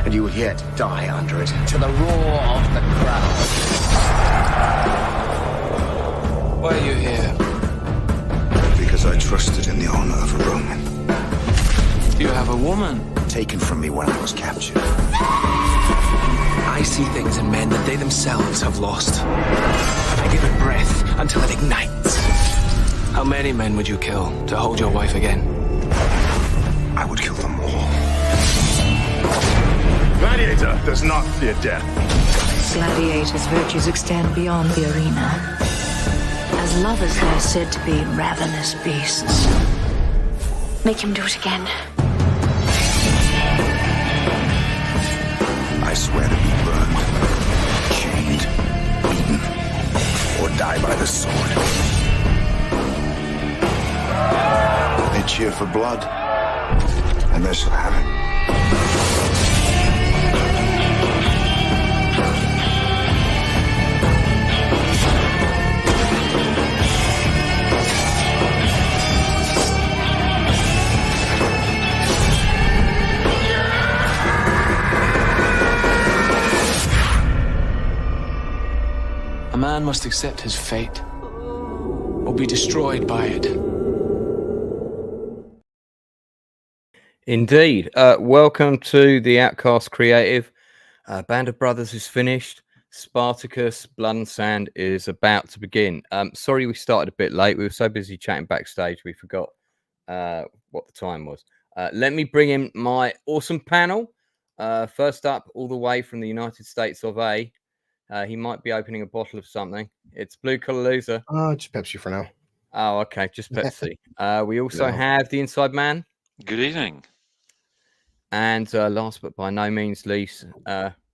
and you will yet die under it, to the roar of the crowd. Why are you here? Because I trusted in the honor of a Roman. You have a woman. Taken from me when I was captured. I see things in men that they themselves have lost. I give it breath until it ignites. How many men would you kill to hold your wife again? I would kill them all. Gladiator does not fear death. Gladiators' virtues extend beyond the arena. As lovers, they're said to be ravenous beasts. Make him do it again. I swear to be burned, chained, beaten, or die by the sword. They cheer for blood, and they shall have it. A man must accept his fate, or be destroyed by it. Indeed. Welcome to the Outcasts Creative. Band of Brothers is finished. Spartacus, Blood and Sand is about to begin. Sorry we started a bit late. We were so busy chatting backstage we forgot what the time was. Let me bring in my awesome panel. First up, all the way from the United States of A. He might be opening a bottle of something. It's Blue Collar Loser. Just Pepsi for now. Oh, okay. Just Pepsi. We also have the Inside Man. Good evening. And last but by no means least,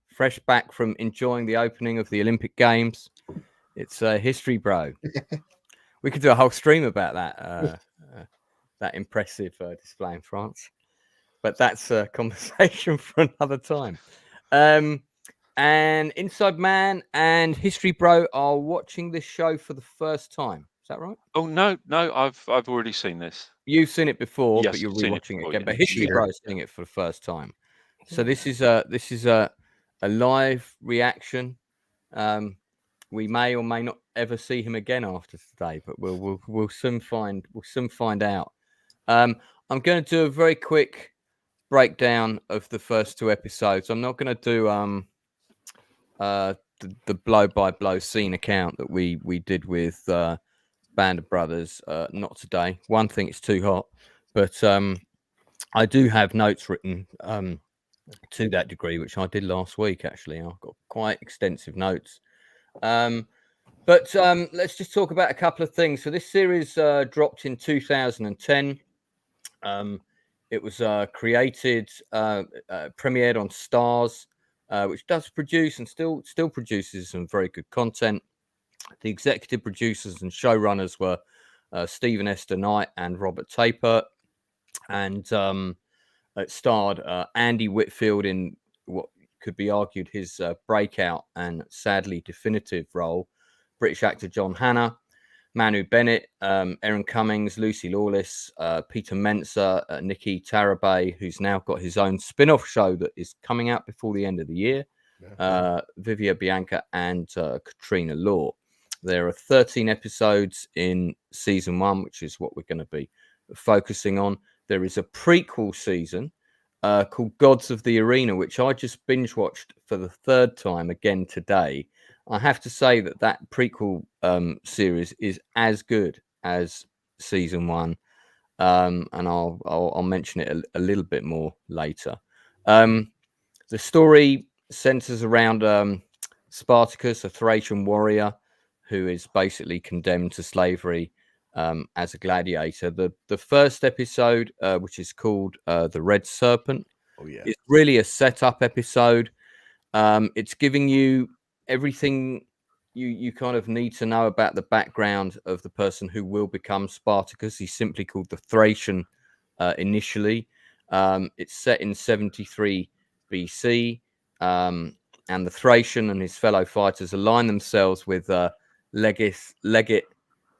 fresh back from enjoying the opening of the Olympic Games, it's History Bro. We could do a whole stream about that that impressive display in France. But that's a conversation for another time. And Inside Man and History Bro are watching this show for the first time. Is that right? Oh no, I've already seen this. You've seen it before, Yes, but you're seen it rewatching it before, again. yeah. But History Bro is seeing it for the first time. So this is a live reaction. We may or may not ever see him again after today, but we'll soon find out. I'm going to do a very quick breakdown of the first two episodes. I'm not going to do the blow by blow scene account that we did with Band of Brothers. Not today. One thing, it's too hot, but I do have notes written to that degree, which I did last week. Actually, I've got quite extensive notes. But let's just talk about a couple of things. So this series dropped in 2010. It was created, premiered on Stars, which does produce and still produces some very good content. The executive producers and showrunners were Stephen Esther Knight and Robert Tapert, and it starred Andy Whitfield in what could be argued his breakout and sadly definitive role, British actor John Hannah, Manu Bennett, Erin Cummings, Lucy Lawless, Peter Mensah, Nikki Tarabay, who's now got his own spin-off show that is coming out before the end of the year, Vivia Bianca, and Katrina Law. There are 13 episodes in season 1, which is what we're going to be focusing on. There is a prequel season called Gods of the Arena, which I just binge watched for the third time again today. I have to say that prequel series is as good as season 1, and I'll mention it a little bit more later. The story centers around Spartacus, a Thracian warrior who is basically condemned to slavery as a gladiator. The first episode, which is called The Red Serpent, is really a setup episode. It's giving you everything you kind of need to know about the background of the person who will become Spartacus. He's simply called the Thracian initially. It's set in 73 BC, and the Thracian and his fellow fighters align themselves with Legate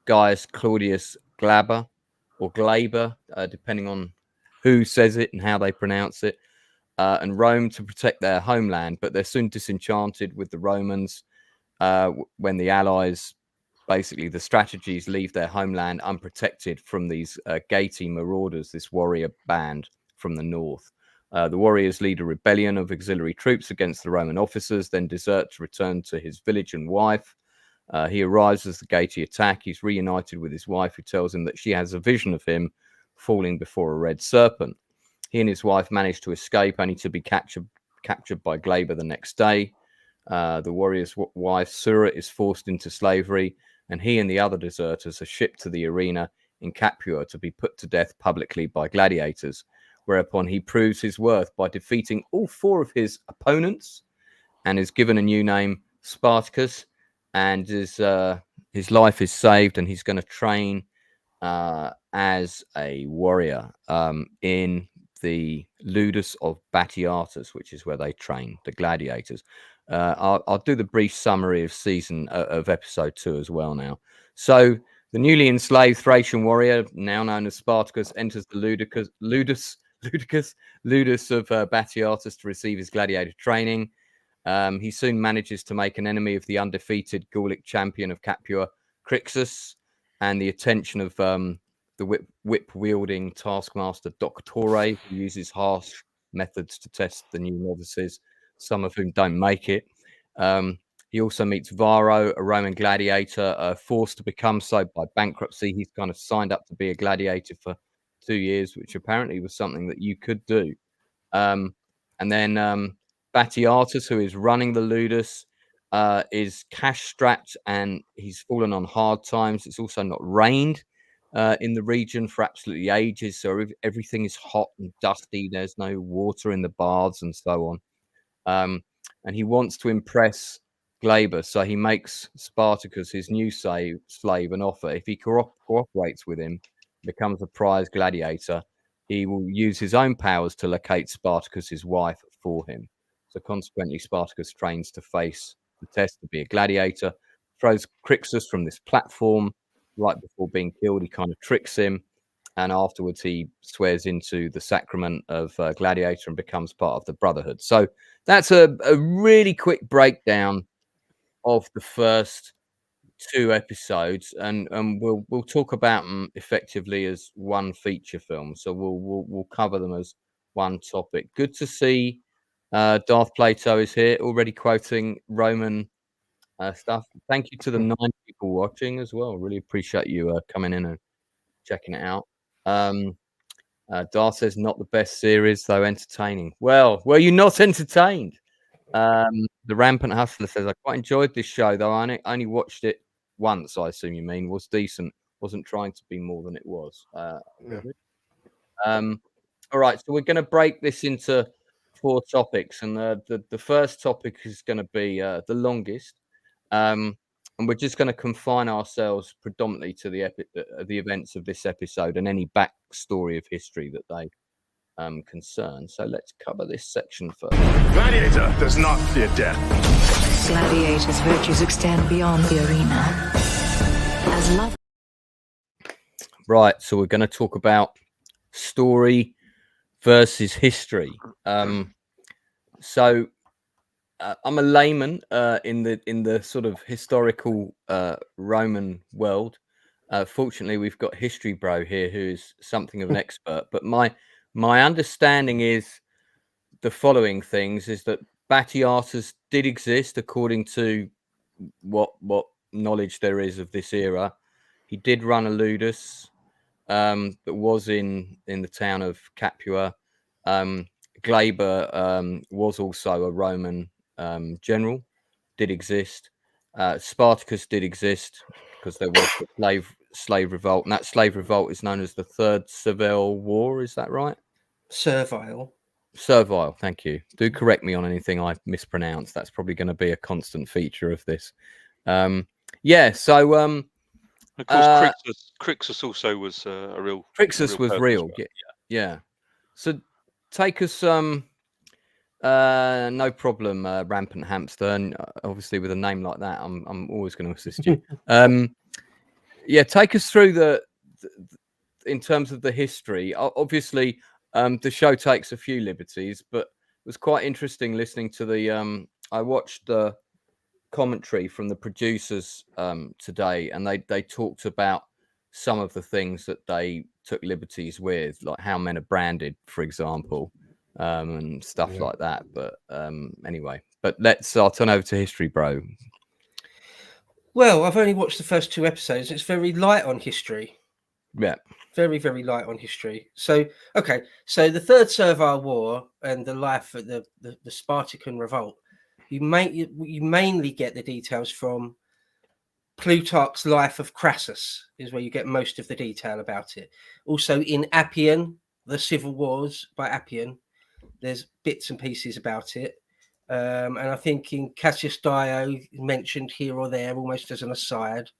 Gaius Claudius Glaber, or Glaber, depending on who says it and how they pronounce it. and Rome to protect their homeland, but they're soon disenchanted with the Romans when the allies, basically the strategies, leave their homeland unprotected from these Gati marauders, this warrior band from the north. The warriors lead a rebellion of auxiliary troops against the Roman officers, then desert to return to his village and wife. He arrives as the Gati attack. He's reunited with his wife, who tells him that she has a vision of him falling before a red serpent. He and his wife manage to escape, only to be captured by Glaber the next day. The warrior's wife, Sura, is forced into slavery, and he and the other deserters are shipped to the arena in Capua to be put to death publicly by gladiators, whereupon he proves his worth by defeating all 4 of his opponents and is given a new name, Spartacus, and his life is saved, and he's going to train as a warrior in the Ludus of Batiatus, which is where they train the gladiators. I'll do the brief summary of episode 2 as well now. So the newly enslaved Thracian warrior, now known as Spartacus, enters the Ludus of Batiatus to receive his gladiator training. He soon manages to make an enemy of the undefeated Gallic champion of Capua, Crixus, and the attention of the whip-wielding taskmaster Doctore, who uses harsh methods to test the new novices, some of whom don't make it. He also meets Varro, a Roman gladiator, forced to become so by bankruptcy. He's kind of signed up to be a gladiator for 2 years, which apparently was something that you could do. And then Batiatus, who is running the Ludus, is cash-strapped, and he's fallen on hard times. It's also not rained in the region for absolutely ages, so everything is hot and dusty. There's no water in the baths and so on. And he wants to impress Glaber, so he makes Spartacus, his new slave, an offer. If he cooperates with him, becomes a prize gladiator, he will use his own powers to locate Spartacus's wife for him. So consequently, Spartacus trains to face the test to be a gladiator, throws Crixus from this platform. Right before being killed, he kind of tricks him, and afterwards he swears into the sacrament of gladiator and becomes part of the Brotherhood. So that's a really quick breakdown of the first 2 episodes, and we'll talk about them effectively as one feature film. So we'll cover them as one topic. Good to see Darth Plato is here, already quoting Roman stuff. Thank you to the 9 people watching as well. Really appreciate you coming in and checking it out. Darth says not the best series, though entertaining. Well, were you not entertained? The Rampant Hustler says, I quite enjoyed this show, though I only watched it once, I assume you mean. Was decent. Wasn't trying to be more than it was. All right, so we're going to break this into 4 topics, and the first topic is going to be the longest, and we're just going to confine ourselves predominantly to the events of this episode and any backstory of history that they concern. So let's cover this section first. Gladiator does not fear death. Gladiator's virtues extend beyond the arena. As love. Right, so we're going to talk about story versus history. So I'm a layman in the sort of historical Roman world. Fortunately, we've got History Bro here, who is something of an expert. But my understanding is the following things: is that Batiatus did exist, according to what knowledge there is of this era. He did run a Ludus that was in the town of Capua. Glaber was also a Roman general, did exist. Spartacus did exist because there was the slave revolt, and that slave revolt is known as the Third Servile War. Is that right? Servile. Thank you. Do correct me on anything I mispronounce. That's probably going to be a constant feature of this. Yeah. So of course, Crixus also was a real. Crixus was real. Well. Yeah. So take us no problem, Rampant Hamster, and obviously with a name like that, I'm always going to assist you. Yeah, take us through in terms of the history. Obviously, the show takes a few liberties, but was quite interesting listening to the. I watched the commentary from the producers today, and they talked about some of the things that they took liberties with, like how men are branded, for example, and stuff like that. But anyway, but I'll turn over to history, bro. Well, I've only watched the first 2 episodes. It's very light on history. Yeah. Very, very light on history. So, okay. So the Third Servile War and the life of the Spartacan revolt, you mainly get the details from Plutarch's Life of Crassus, is where you get most of the detail about it. Also in Appian, the Civil Wars by Appian, there's bits and pieces about it. And I think in Cassius Dio, mentioned here or there, almost as an aside.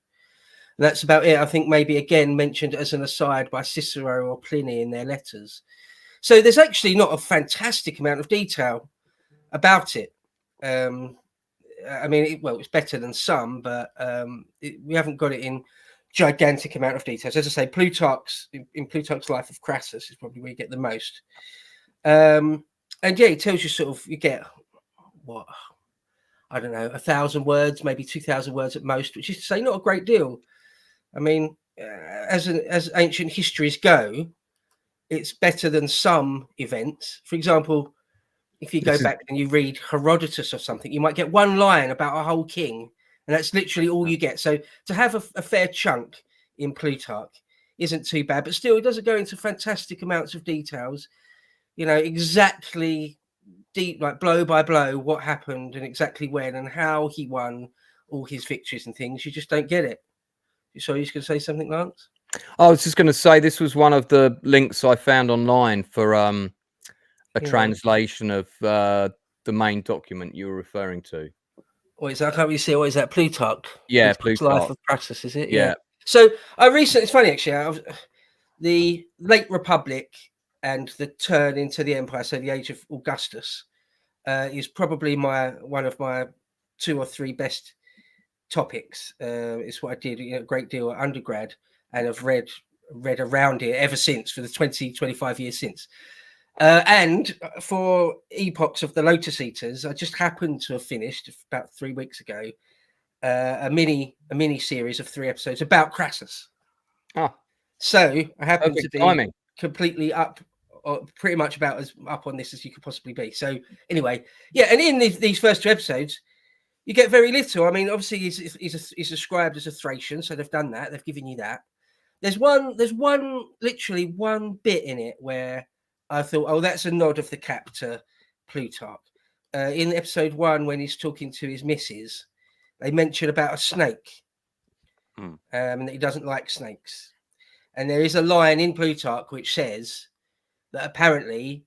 And that's about it. I think maybe again mentioned as an aside by Cicero or Pliny in their letters. So there's actually not a fantastic amount of detail about it. I mean, it's better than some, but we haven't got it in gigantic amount of details. As I say, in Plutarch's Life of Crassus is probably where you get the most. And yeah, it tells you sort of, you get what, I don't know, 1,000 words, maybe 2,000 words at most, which is to say not a great deal. I mean, as ancient histories go, it's better than some events. For example, if you go back and you read Herodotus or something, you might get one line about a whole king, and that's literally all you get. So to have a fair chunk in Plutarch isn't too bad, but still, it doesn't go into fantastic amounts of details. You know, exactly deep, like blow by blow, what happened and exactly when and how he won all his victories and things. You just don't get it. So you're just going to say something, Lance? I was just going to say this was one of the links I found online for a translation of the main document you were referring to. What is that? I can't really see. What is that? Plutarch? Yeah, Plutarch's Plutarch. Life of Crassus, is it? Yeah. So it's funny actually. The late Republic and the turn into the Empire, so the age of Augustus, is probably one of my 2 or 3 best topics. It's what I did a great deal at undergrad, and I've read around it ever since for the 25 years since. And for Epochs of the Lotus Eaters, I just happened to have finished about 3 weeks ago a mini series of 3 episodes about Crassus. So I happen to be completely up, or pretty much about as up on this as you could possibly be. So anyway, yeah, and in these first 2 episodes, you get very little. I mean, obviously he's described as a Thracian, so they've done that. They've given you that. There's literally one bit in it where I thought, oh, that's a nod of the cap to Plutarch. In episode 1, when he's talking to his missus, they mention about a snake, and that he doesn't like snakes. And there is a line in Plutarch which says that apparently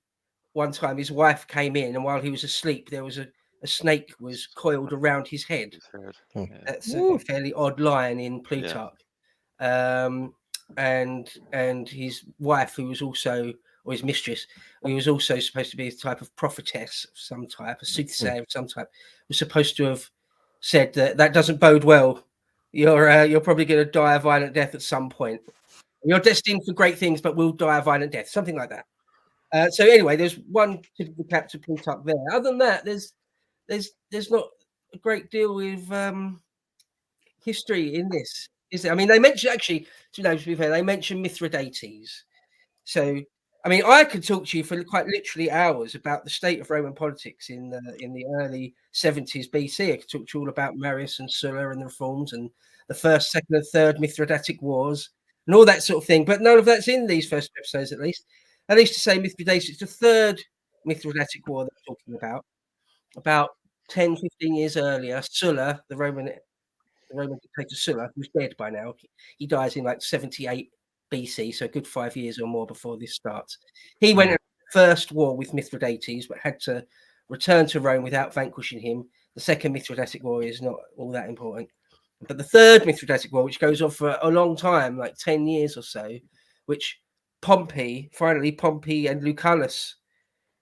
one time his wife came in, and while he was asleep, there was a snake was coiled around his head. That's a fairly odd line in Plutarch. And his wife, who was also, or his mistress, who was also supposed to be a type of prophetess of some type, a soothsayer of some type, was supposed to have said that doesn't bode well. You're probably going to die a violent death at some point. You're destined for great things, but will die a violent death, something like that. So anyway, there's one typical cap to Plutarch there. Other than that, there's not a great deal with history in this, is there? I mean, they mention, actually, to be fair, they mention Mithridates. So, I mean, I could talk to you for quite literally hours about the state of Roman politics in the early 70s BC. I could talk to you all about Marius and Sulla and the reforms and the first, second, and third Mithridatic wars and all that sort of thing. But none of that's in these first episodes, at least. At least to say Mithridates, it's the third Mithridatic war they're talking about 10, 15 years earlier. Sulla, the Roman dictator Sulla, who's dead by now, he dies in like 78 BC, so a good 5 years or more before this starts. He went in the first war with Mithridates, but had to return to Rome without vanquishing him. The second Mithridatic war is not all that important. But the third Mithridatic war, which goes on for a long time, like 10 years or so, which Pompey and Lucullus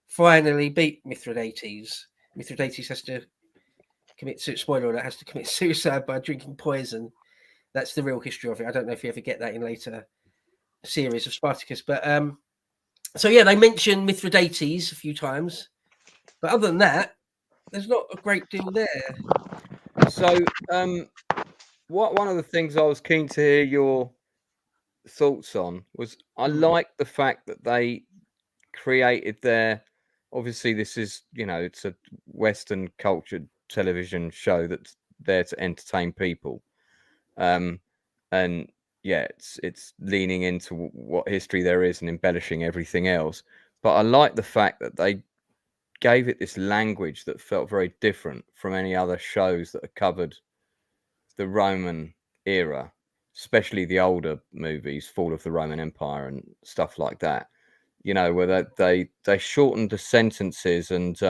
finally beat Mithridates. Mithridates has to commit suicide by drinking poison. That's the real history of it. I don't know if you ever get that in later series of Spartacus, but so yeah, they mention Mithridates a few times But other than that, there's not a great deal there. So, one of the things I was keen to hear your thoughts on was I like the fact that they created their. Obviously, this is it's a Western cultured television show that's there to entertain people, and yeah, it's leaning into what history there is and embellishing everything else. But I like the fact that they gave it this language that felt very different from any other shows that have covered the Roman era, especially the older movies, Fall of the Roman Empire and stuff like that. Where they shortened the sentences, and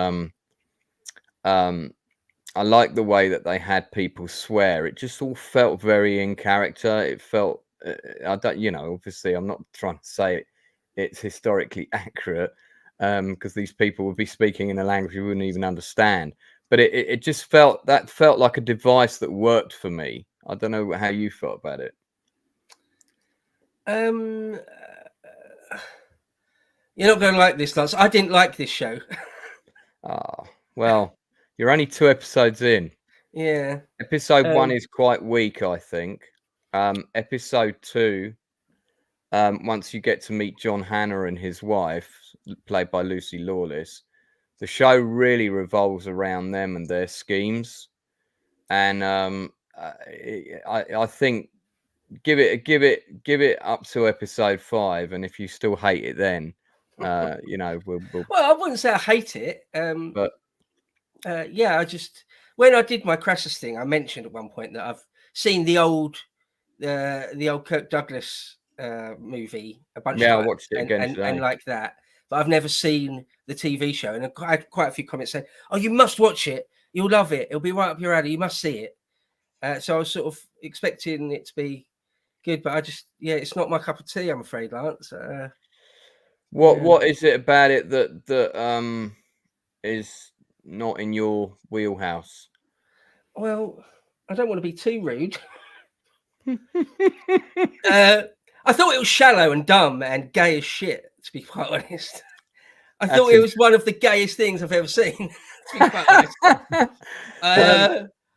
I like the way that they had people swear. It just all felt very in character. It felt I don't, obviously I'm not trying to say it's historically accurate, because these people would be speaking in a language you wouldn't even understand. But it just felt like a device that worked for me. I don't know how you felt about it. You're not going to like this, Lance. I didn't like this show. Well, you're only 2 episodes in. Yeah. Episode 1 is quite weak, I think. Episode 2, once you get to meet John Hannah and his wife, played by Lucy Lawless, the show really revolves around them and their schemes. And I think give it up to episode 5, and if you still hate it, then we'll. Well, I wouldn't say I hate it. But yeah, when I did my Crassus thing, I mentioned at one point that I've seen the old Kirk Douglas movie a bunch of times. I watched it again today. And like that, but I've never seen the TV show. And I had quite a few comments saying, "Oh, you must watch it. You'll love it. It'll be right up your alley. You must see it." So I was sort of expecting it to be good, but it's not my cup of tea, I'm afraid, Lance. What is it about it that is not in your wheelhouse? Well, I don't want to be too rude. I thought it was shallow and dumb and gay as shit, to be quite honest. I thought it was one of the gayest things I've ever seen, to be quite honest.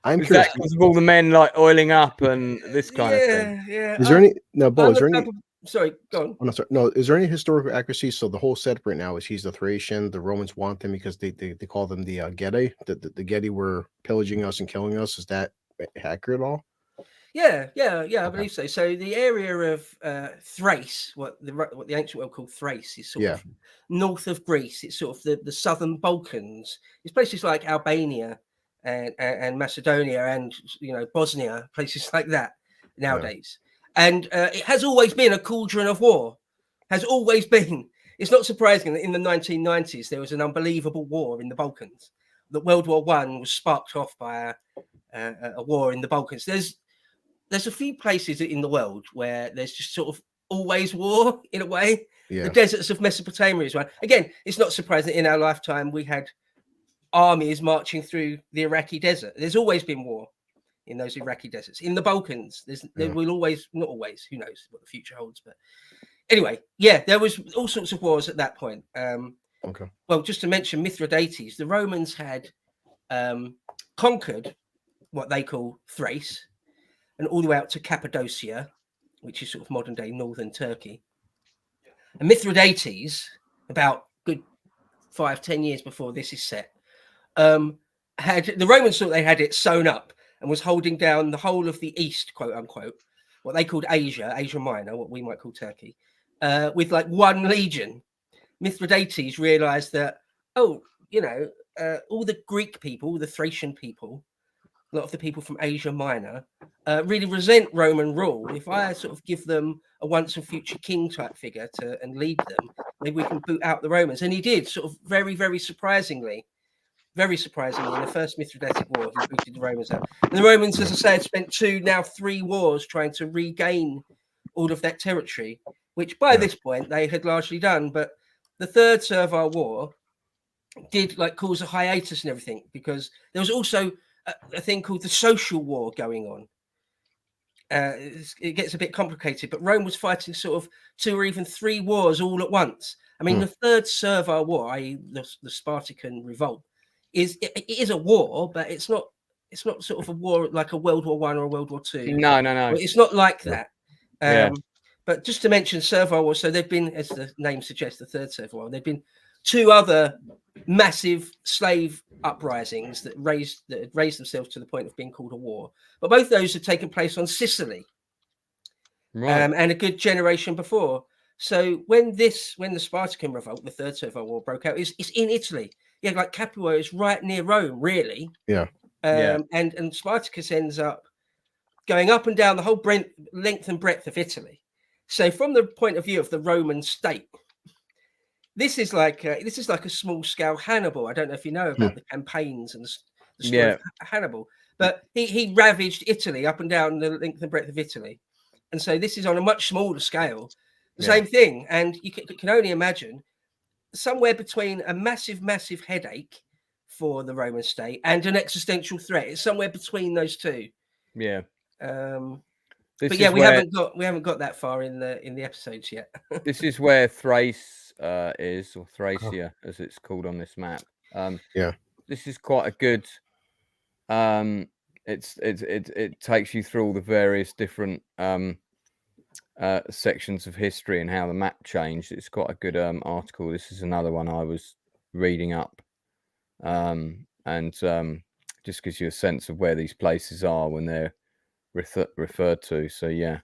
I'm is curious. That because of all the men like oiling up and this kind of thing? Yeah. Is there any Bo? Is there any? Sorry, go on. Oh, no, sorry. No, is there any historical accuracy? So the whole setup right now is he's the Thracian. The Romans want them because they call them the Getae. The Getae were pillaging us and killing us. Is that accurate at all? Yeah, I believe so. So the area of Thrace, what the ancient world called Thrace, is sort of north of Greece. It's sort of the southern Balkans. It's places like Albania and Macedonia and Bosnia, places like that nowadays. And it has always been a cauldron of war. Has always been. It's not surprising that in the 1990s there was an unbelievable war in the Balkans. That World War I was sparked off by a war in the Balkans. There's a few places in the world where there's just sort of always war in a way. Yeah. The deserts of Mesopotamia is one. Again, it's not surprising that in our lifetime we had armies marching through the Iraqi desert. There's always been war in those Iraqi deserts. In the Balkans, there will always, not always, who knows what the future holds. But anyway, there was all sorts of wars at that point. Okay. Well, just to mention Mithridates, the Romans had conquered what they call Thrace, and all the way out to Cappadocia, which is sort of modern day northern Turkey. And Mithridates, about good 5-10 years before this is set, had the Romans thought they had it sewn up and was holding down the whole of the East, quote unquote, what they called Asia Minor, what we might call Turkey, with like one legion. Mithridates realized that, all the Greek people, all the Thracian people, a lot of the people from Asia Minor really resent Roman rule. If I sort of give them a once and future king type figure and lead them, maybe we can boot out the Romans. And he did, sort of very, very surprisingly, in the first Mithridatic War, he booted the Romans out. And the Romans, as I say, had spent 2, now 3 wars trying to regain all of that territory, which by this point they had largely done. But the Third Servile War did cause a hiatus and everything, because there was also a thing called the Social War going on. it gets a bit complicated. But Rome was fighting sort of 2 or even 3 wars all at once. I mean, the Third Servile War, i.e., the Spartacan Revolt, it is a war, but it's not sort of a war like a World War I or a World War II. No. Well, it's not like that. Yeah. But just to mention Servile War, so there've been, as the name suggests, the Third Servile War. There've been 2 other massive slave uprisings that had raised themselves to the point of being called a war. But both those had taken place on Sicily, Right. and a good generation before. So when the Spartacan Revolt, the Third Servile War, broke out, it's in Italy. Yeah, like Capua is right near Rome, really. Yeah. And Spartacus ends up going up and down the whole length and breadth of Italy. So from the point of view of the Roman state, this is like a small scale Hannibal. I don't know if you know about the campaigns and the story of Hannibal, but he ravaged Italy up and down the length and breadth of Italy. And so this is on a much smaller scale, the same thing. And you can only imagine somewhere between a massive, massive headache for the Roman state and an existential threat. It's somewhere between those two. Yeah. But yeah, we haven't got that far in the episodes yet. This is where Thrace is, or Thracia, as it's called on this map. This is quite a good. It takes you through all the various different sections of history and how the map changed. It's quite a good article. This is another one I was reading up, and just gives you a sense of where these places are when they're referred to. So yeah.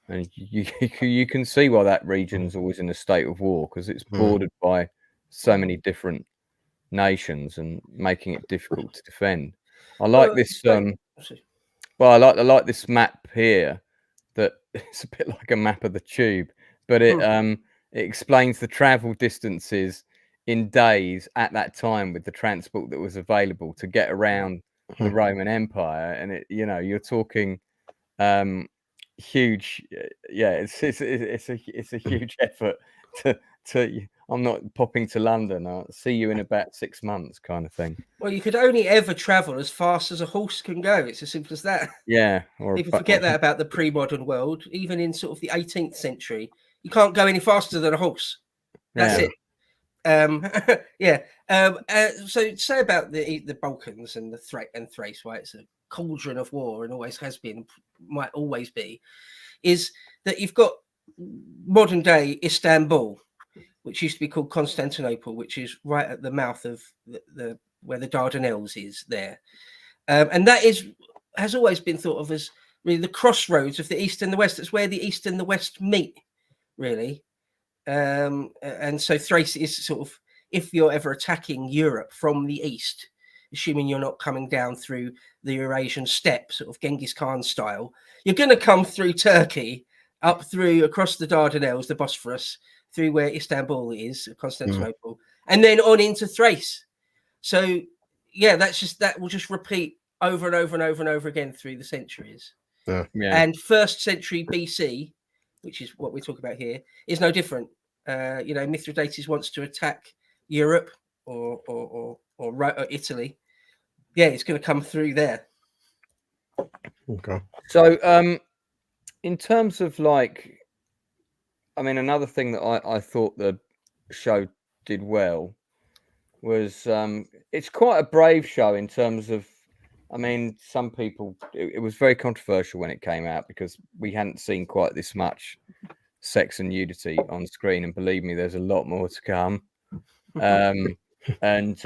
And you can see why that region's always in a state of war, because it's bordered by so many different nations and making it difficult to defend. I like this. I like this map here. That it's a bit like a map of the tube, but it explains the travel distances in days at that time with the transport that was available to get around the Roman Empire, and you're talking. Huge, it's a huge effort to I'm not popping to London, I'll see you in about 6 months kind of thing. Well, you could only ever travel as fast as a horse can go. It's as simple as that. People forget that about the pre-modern world. Even in sort of the 18th century, you can't go any faster than a horse. That's it. So say about the Balkans and Thrace, right? It's a cauldron of war and always has been, might always be, is that you've got modern day Istanbul, which used to be called Constantinople, which is right at the mouth of the where the Dardanelles is there, and that has always been thought of as really the crossroads of the East and the West. It's where the East and the West meet, really. And so Thrace is sort of, if you're ever attacking Europe from the east, assuming you're not coming down through the Eurasian steppe, sort of Genghis Khan style, you're going to come through Turkey, up through across the Dardanelles, the Bosphorus, through where Istanbul is, Constantinople, and then on into Thrace. So yeah, that will just repeat over and over and over and over again through the centuries. And 1st century BC, which is what we talk about here, is no different. Mithridates wants to attack Europe or Italy. Yeah, it's going to come through there. Okay. So, in terms of another thing that I thought the show did well was it's quite a brave show in terms of, some people, it was very controversial when it came out because we hadn't seen quite this much sex and nudity on screen, and believe me, there's a lot more to come. And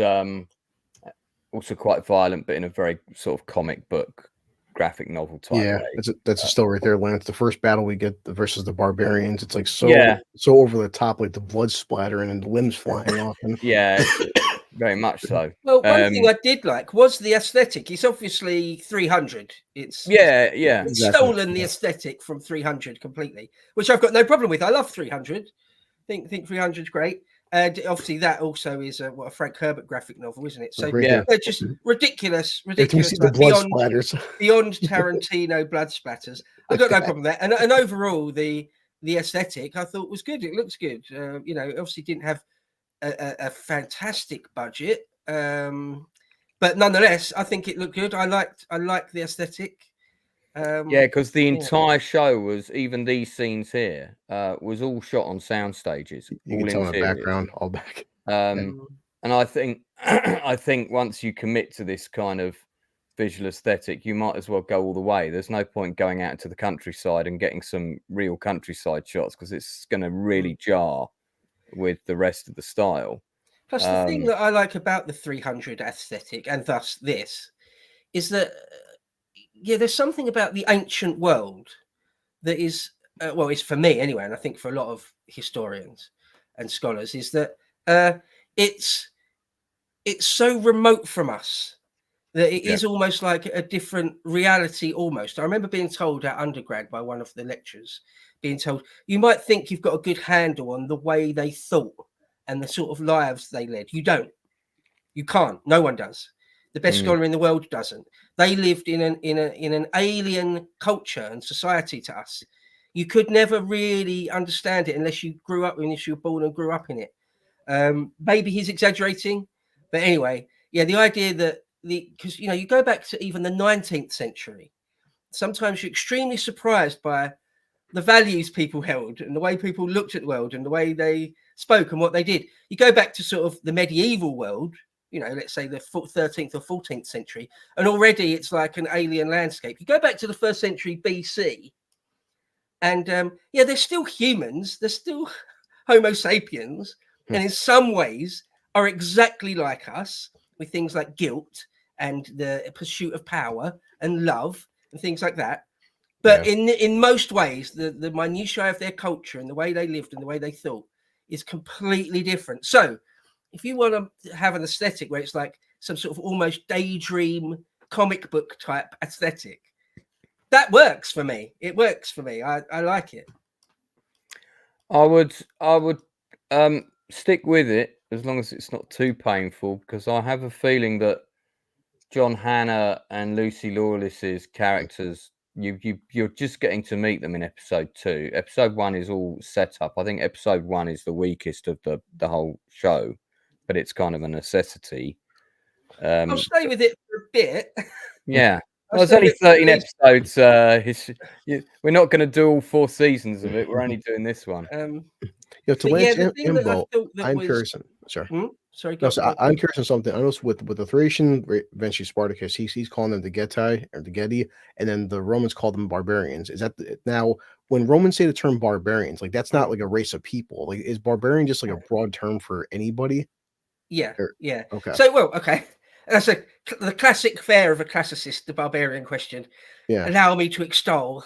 also quite violent, but in a very sort of comic book, graphic novel type way. That's a still right there, Lance. The first battle we get versus the barbarians, it's like so over the top, like the blood splattering and the limbs flying off. And very much so. Well, one thing I did like was the aesthetic. It's obviously 300. It's stolen the aesthetic from 300 completely, which I've got no problem with. I love 300. Think 300 is great. And obviously that also is a Frank Herbert graphic novel, isn't it? So they're just ridiculous. See the blood splatters. Beyond Tarantino blood splatters. I've got no problem with that. And overall, the aesthetic I thought was good. It looks good. Obviously didn't have a fantastic budget, but nonetheless, I think it looked good. I liked the aesthetic. Yeah, because the entire show was, even these scenes here, was all shot on sound stages, You all can tell in the interiors. background, all back. And I think I think once you commit to this kind of visual aesthetic, you might as well go all the way. There's no point going out into the countryside and getting some real countryside shots because it's going to really jar with the rest of the style. Plus, the thing that I like about the 300 aesthetic, and thus this, is that there's something about the ancient world that is well, it's for me anyway, and I think for a lot of historians and scholars, is that it's so remote from us that it is almost like a different reality. Almost, I remember being told at undergrad by one of the lecturers, being told, you might think you've got a good handle on the way they thought and the sort of lives they led. You don't. You can't. No one does. The best scholar in the world doesn't. They lived in an alien culture and society to us. You could never really understand it unless you grew up, unless you were born and grew up in it. Maybe he's exaggerating, but anyway, the idea that because you go back to even the 19th century, sometimes you're extremely surprised by the values people held and the way people looked at the world and the way they spoke and what they did. You go back to sort of the medieval world, let's say the 13th or 14th century, and already it's like an alien landscape. You go back to the 1st century BC, and they're still humans, they're still Homo sapiens, and in some ways are exactly like us, with things like guilt and the pursuit of power and love and things like that. But in most ways, the minutiae of their culture and the way they lived and the way they thought is completely different. So if you want to have an aesthetic where it's like some sort of almost daydream comic book type aesthetic, that works for me. It works for me. I like it. I would stick with it as long as it's not too painful, because I have a feeling that John Hannah and Lucy Lawless's characters, you're just getting to meet them in episode 2. Episode 1 is all set up. I think episode 1 is the weakest of the whole show, but it's kind of a necessity. I'll stay with it for a bit. Yeah. Well, there's only 13 episodes. We're not going to do all 4 seasons of it. We're only doing this one. To Lance Imbo, I'm curious. Sorry. Sorry. I'm curious on something. I noticed with the Thracian, eventually Spartacus, he's calling them the Getae or the Geti, and then the Romans call them barbarians. Is that now when Romans say the term barbarians, like that's not like a race of people? Like, is barbarian just like a broad term for anybody? Yeah. Okay. So, okay. That's the classic fare of a classicist, the barbarian question. Yeah. Allow me to extol.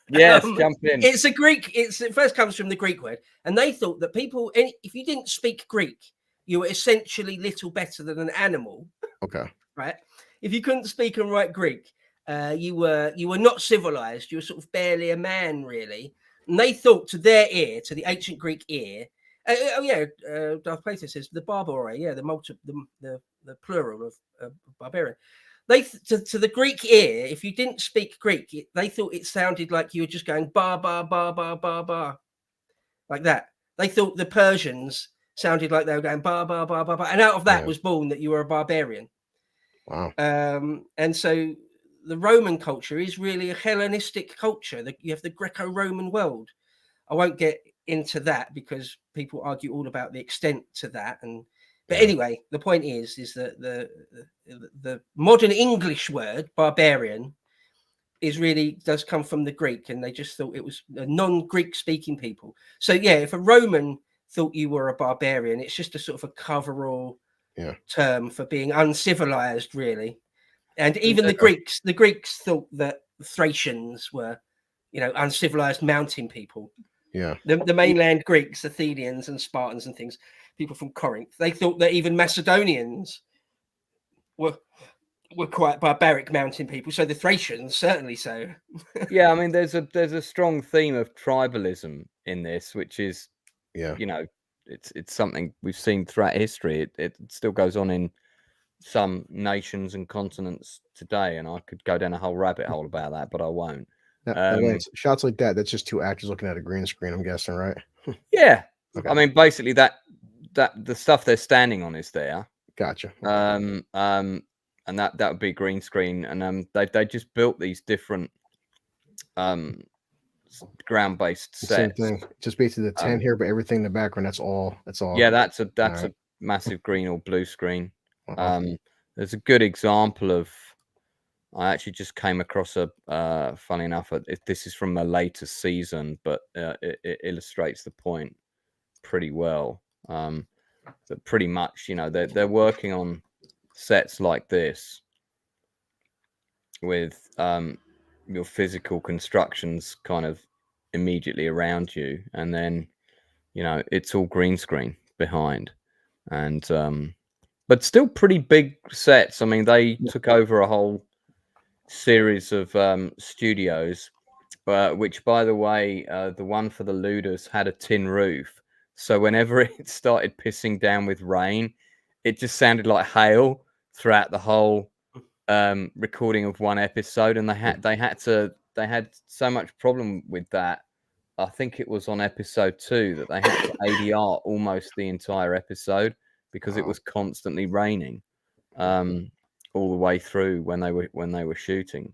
Yes, jump in. It's a Greek. It first comes from the Greek word, and they thought that people, if you didn't speak Greek, you were essentially little better than an animal. Okay. Right. If you couldn't speak and write Greek, you were not civilized. You were sort of barely a man, really. And they thought, to their ear, to the ancient Greek ear. Darth Plato says the barbaroi, the plural of barbarian. To the Greek ear, if you didn't speak Greek, they thought it sounded like you were just going bar bar bar bar bar bar, like that. They thought the Persians sounded like they were going bar bar bar bar bar, and out of that was born that you were a barbarian. Wow. And so the Roman culture is really a Hellenistic culture. You have the Greco-Roman world. I won't get into that because people argue all about the extent to that. But anyway, the point is that the modern English word barbarian does come from the Greek, and they just thought it was a non-Greek speaking people. So if a Roman thought you were a barbarian, it's just a sort of a coverall term for being uncivilized, really. And even the Greeks thought that the Thracians were, uncivilized mountain people. Yeah. The mainland Greeks, Athenians and Spartans and things, people from Corinth, they thought that even Macedonians were quite barbaric mountain people. So the Thracians, certainly so. Yeah, I mean, there's a strong theme of tribalism in this, which is, it's something we've seen throughout history. It still goes on in some nations and continents today, and I could go down a whole rabbit hole about that, but I won't. Lance, shots like that's just 2 actors looking at a green screen, I'm guessing, right? Yeah. Okay. I mean, basically that the stuff they're standing on is there. Gotcha. And that would be green screen, and they just built these different ground-based Same sets. thing. Just basically the tent here, but everything in the background. That's all. Yeah, that's a right. massive green or blue screen. Uh-huh. There's a good example of. I actually just came across a. Funny enough, this is from a later season, but it illustrates the point pretty well. That pretty much, they're working on sets like this with your physical constructions kind of immediately around you, and then it's all green screen behind, and but still pretty big sets. I mean, they took over a whole series of studios, which, by the way, the one for the Ludus had a tin roof, so whenever it started pissing down with rain, it just sounded like hail throughout the whole recording of one episode, and they had so much problem with that. I think it was on episode 2 that they had to ADR almost the entire episode because it was constantly raining all the way through when they were shooting.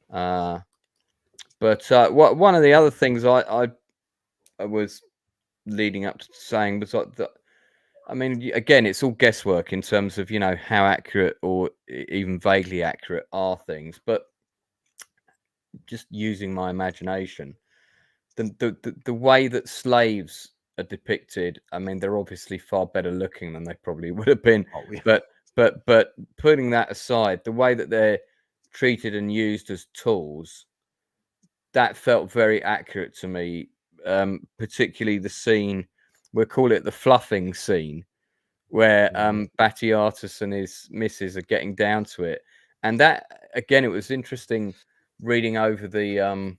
But one of the other things I was leading up to saying was like that. I mean, again, it's all guesswork in terms of how accurate or even vaguely accurate are things, but just using my imagination, the way that slaves are depicted, I mean, they're obviously far better looking than they probably would have been. Oh, yeah. But putting that aside, the way that they're treated and used as tools, that felt very accurate to me. Particularly the scene, we'll call it the fluffing scene, where Batiatus and his missus are getting down to it, and that again, it was interesting reading over the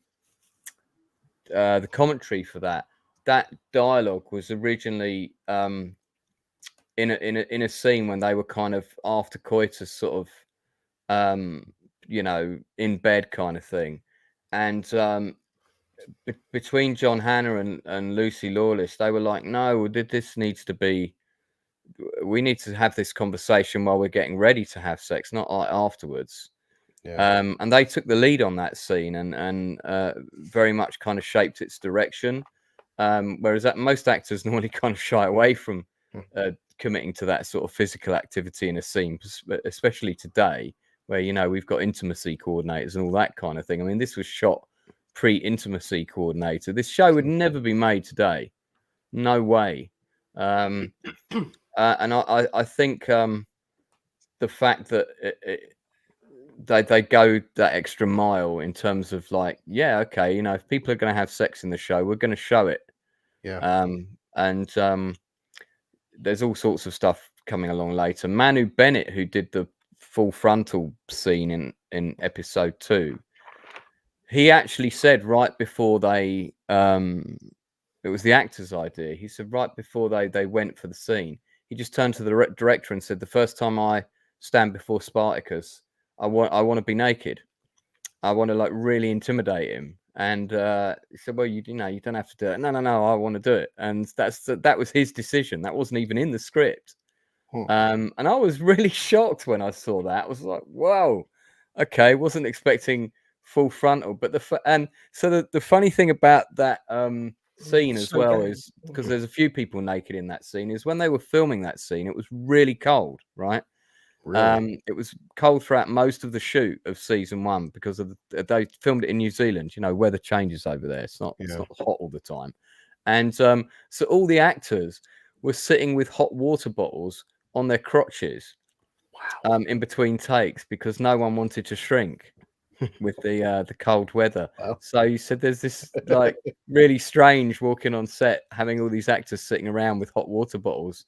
commentary for that. That dialogue was originally in a scene when they were kind of after coitus, sort of in bed kind of thing, and between John Hannah and Lucy Lawless, they were like, no, this needs to be. We need to have this conversation while we're getting ready to have sex, not like afterwards. Yeah. And they took the lead on that scene and very much kind of shaped its direction. Whereas most actors normally kind of shy away from committing to that sort of physical activity in a scene, especially today, where we've got intimacy coordinators and all that kind of thing. I mean, this was shot pre-intimacy coordinator. This show would never be made today. No way. And I think the fact that they go that extra mile in terms of like, yeah, okay, if people are going to have sex in the show, we're going to show it. Yeah. And there's all sorts of stuff coming along later. Manu Bennett, who did the full frontal scene in episode 2, he actually said right before they it was the actor's idea. He said right before they went for the scene, he just turned to the director and said, the first time I stand before Spartacus, I want to be naked. I want to like really intimidate him. And he said, well, you don't have to do it. No, I want to do it. And that was his decision. That wasn't even in the script. And I was really shocked when I saw that. I was like, wow, okay, wasn't expecting full frontal. But the funny thing about that scene as well is, because there's a few people naked in that scene, is when they were filming that scene, it was really cold, right? Really? It was cold throughout most of the shoot of season 1 because of they filmed it in New Zealand. Weather changes over there. It's not hot all the time, and so all the actors were sitting with hot water bottles on their crotches, in between takes, because no one wanted to shrink with the cold weather. Wow. So you said there's this like really strange walking on set, having all these actors sitting around with hot water bottles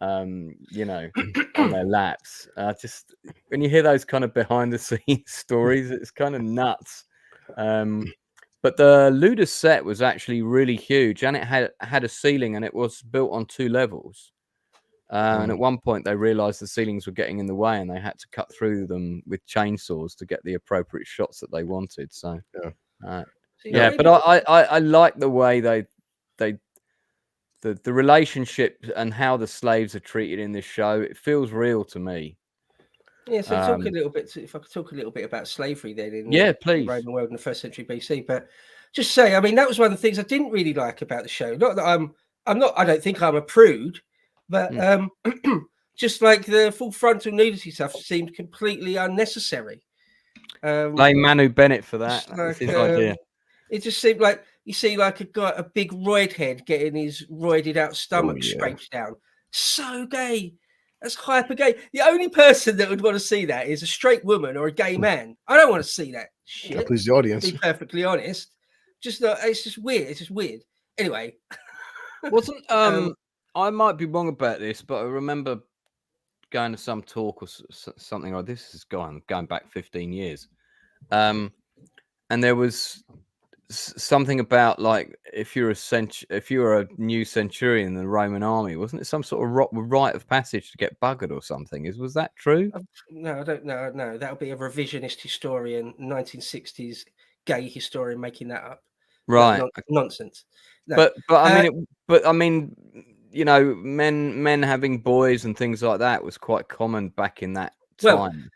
on their laps. Just when you hear those kind of behind the scenes stories, it's kind of nuts. But the Ludus set was actually really huge, and it had a ceiling, and it was built on 2 levels. And at one point they realized the ceilings were getting in the way, and they had to cut through them with chainsaws to get the appropriate shots that they wanted. So but I like the way the relationship and how the slaves are treated in this show. It feels real to me. Yeah, so talk a little bit. If I could talk a little bit about slavery then in Yeah, the please. Roman world in the first century BC, but just say, I mean, that was one of the things I didn't really like about the show. Not that I'm not. I don't think I'm a prude, but just like the full frontal nudity stuff seemed completely unnecessary. Blame Manu Bennett for that. That was Like, his idea. it just seemed like you see like a big roid head getting his roided out stomach yeah. scraped down. So gay. That's hyper gay. The only person that would want to see that is a straight woman or a gay man. I don't want to see that shit. That please the audience. To be perfectly honest, just not. It's just weird. It's just weird. Anyway, Wasn't I might be wrong about this, but I remember going to some talk or something like this. Is going back 15 years, and there was something about like if you're a new centurion in the Roman army, wasn't it some sort of rite of passage to get buggered or something? Was that true? No, I don't know. No, that'll be a revisionist historian, 1960s gay historian making that up. Right, nonsense. No. But I mean, you know, men having boys and things like that was quite common back in that time.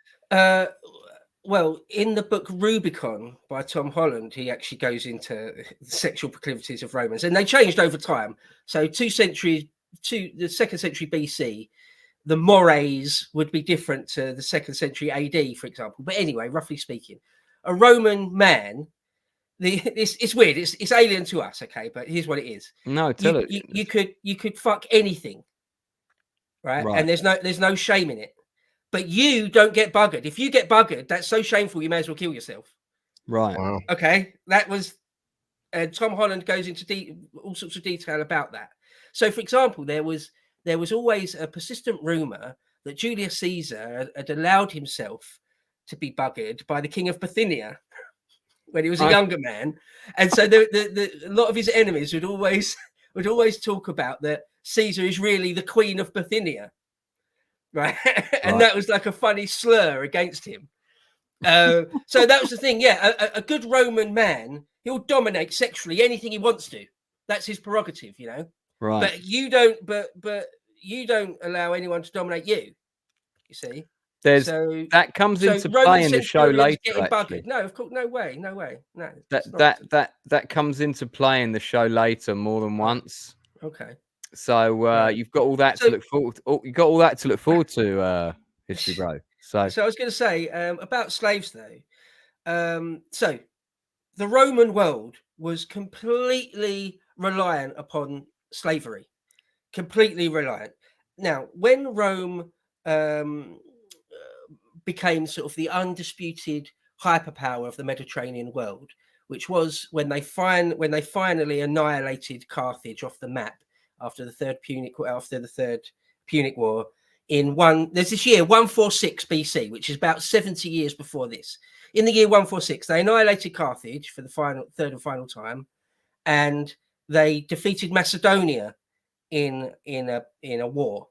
Well, in the book Rubicon by Tom Holland, he actually goes into the sexual proclivities of Romans, and they changed over time. So the 2nd century BC, the mores would be different to the 2nd century AD, for example. But anyway, roughly speaking, a Roman man, it's weird, it's alien to us, okay? But here's what it is. No, tell it. You could fuck anything, right? And there's no shame in it. But you don't get buggered. If you get buggered, that's so shameful, you may as well kill yourself. Right. Wow. Okay. That was, Tom Holland goes into all sorts of detail about that. So, for example, there was always a persistent rumor that Julius Caesar had allowed himself to be buggered by the king of Bithynia when he was a younger man. And so a lot of his enemies would always talk about that Caesar is really the queen of Bithynia. Right. And that was like a funny slur against him. So that was the thing. Yeah, a good Roman man, he'll dominate sexually anything he wants to. That's his prerogative, you know. Right. But you don't. But you don't allow anyone to dominate you. You see. That comes into play in the show later. Actually. No, of course, no way. No. That comes into play in the show later more than once. Okay. So you've got all that to look forward to. You've got all that to look forward to, History Bro. So I was going to say about slaves, though. So the Roman world was completely reliant upon slavery. Completely reliant. Now, when Rome became sort of the undisputed hyperpower of the Mediterranean world, which was when they finally annihilated Carthage off the map. After the third Punic War, there's this year 146 BC, which is about 70 years before this. In the year 146, they annihilated Carthage for the third and final time, and they defeated Macedonia in a war,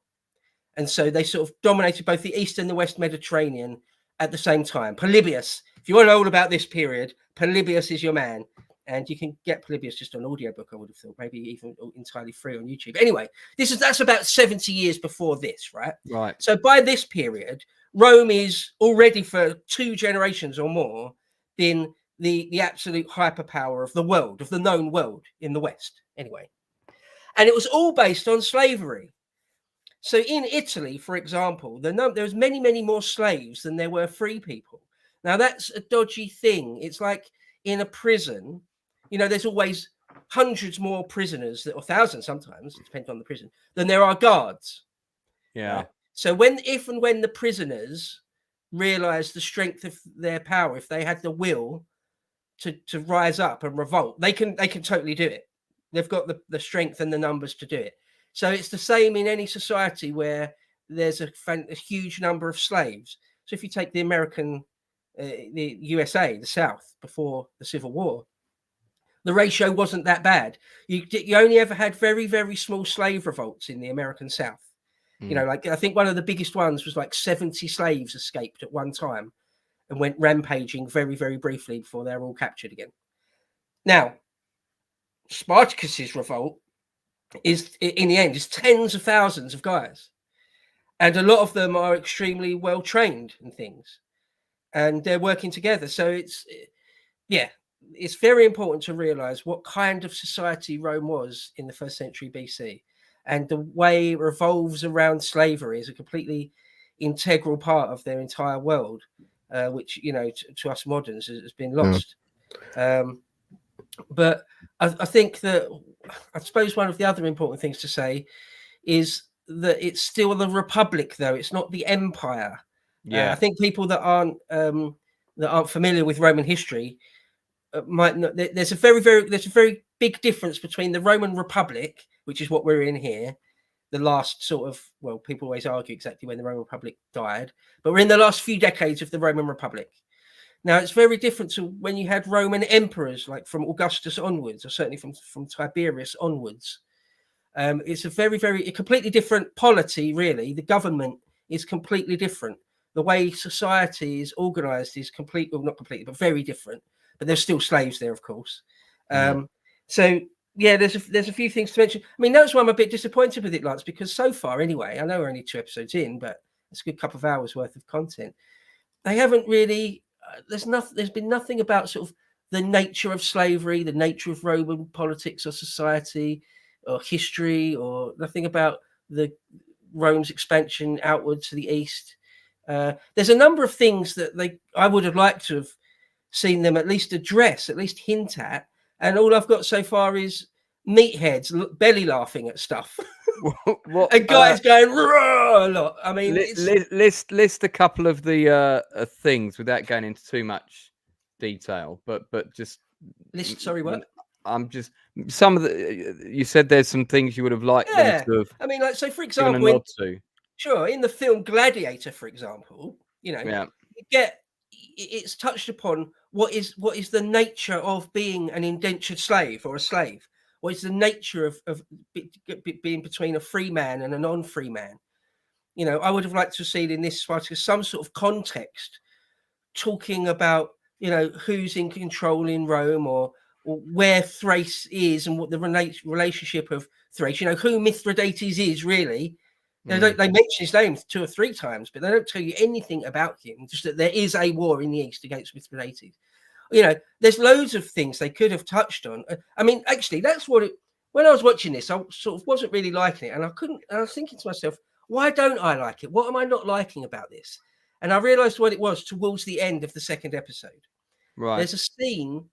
and so they sort of dominated both the East and the West Mediterranean at the same time. Polybius, if you want to know all about this period, Polybius is your man. And you can get Polybius just on audiobook, I would have thought, maybe even entirely free on YouTube. Anyway, that's about 70 years before this, right? Right. So by this period, Rome is already for 2 generations or more been the absolute hyperpower of the world, of the known world in the West, anyway. And it was all based on slavery. So in Italy, for example, there was many, many more slaves than there were free people. Now, that's a dodgy thing. It's like in a prison, you know, there's always hundreds more prisoners, or thousands sometimes, depending on the prison, than there are guards. Yeah. Right? So if and when the prisoners realize the strength of their power, if they had the will to rise up and revolt, they can totally do it. They've got the strength and the numbers to do it. So it's the same in any society where there's a huge number of slaves. So if you take the USA, the South, before the Civil War, the ratio wasn't that bad. You only ever had very, very small slave revolts in the American South. You know, like I think one of the biggest ones was like 70 slaves escaped at one time and went rampaging very, very briefly before they were all captured again. Now, Spartacus's revolt is, in the end, is tens of thousands of guys. and a lot of them are extremely well trained and things, and they're working together. So it's very important to realize what kind of society Rome was in the 1st century BC, and the way it revolves around slavery is a completely integral part of their entire world, which to us moderns has been lost. But I think that, I suppose one of the other important things to say is that it's still the Republic, though it's not the Empire. I think people that aren't familiar with Roman history might not. There's a very big difference between the Roman Republic, which is what we're in here, the last sort of, well, people always argue exactly when the Roman Republic died, but we're in the last few decades of the Roman Republic. Now, it's very different to when you had Roman emperors, like from Augustus onwards, or certainly from Tiberius onwards. It's a completely different polity, really. The government is completely different. The way society is organized is not completely, but very different. But there's still slaves there, of course. So, yeah, there's a few things to mention. I mean, that's why I'm a bit disappointed with it, Lance, because so far, anyway, I know we're only 2 episodes in, but it's a good couple of hours worth of content. They haven't really... There's been nothing about sort of the nature of slavery, the nature of Roman politics or society or history, or nothing about the Rome's expansion outward to the east. There's a number of things that I would have liked to have seen them at least address, at least hint at, and all I've got so far is meatheads belly laughing at stuff. And guys going raw a lot. I mean, list a couple of the things without going into too much detail, but just list. Sorry, what? I'm just some of the. You said there's some things you would have liked them to have. I mean, like, so for example, in the film Gladiator, for example, you get it's touched upon what is the nature of being an indentured slave or a slave. What is the nature of being between a free man and a non-free man? I would have liked to see in this Spartacus some sort of context talking about, who's in control in Rome, or where Thrace is, and what the relationship of Thrace, who Mithridates is really. They mention his name 2 or 3 times, but they don't tell you anything about him, just that there is a war in the east against Mithridates. There's loads of things they could have touched on. I mean, actually, that's what when I was watching this, I sort of wasn't really liking it. And I was thinking to myself, why don't I like it? What am I not liking about this? And I realized what it was towards the end of the 2nd episode. Right. There's a scene.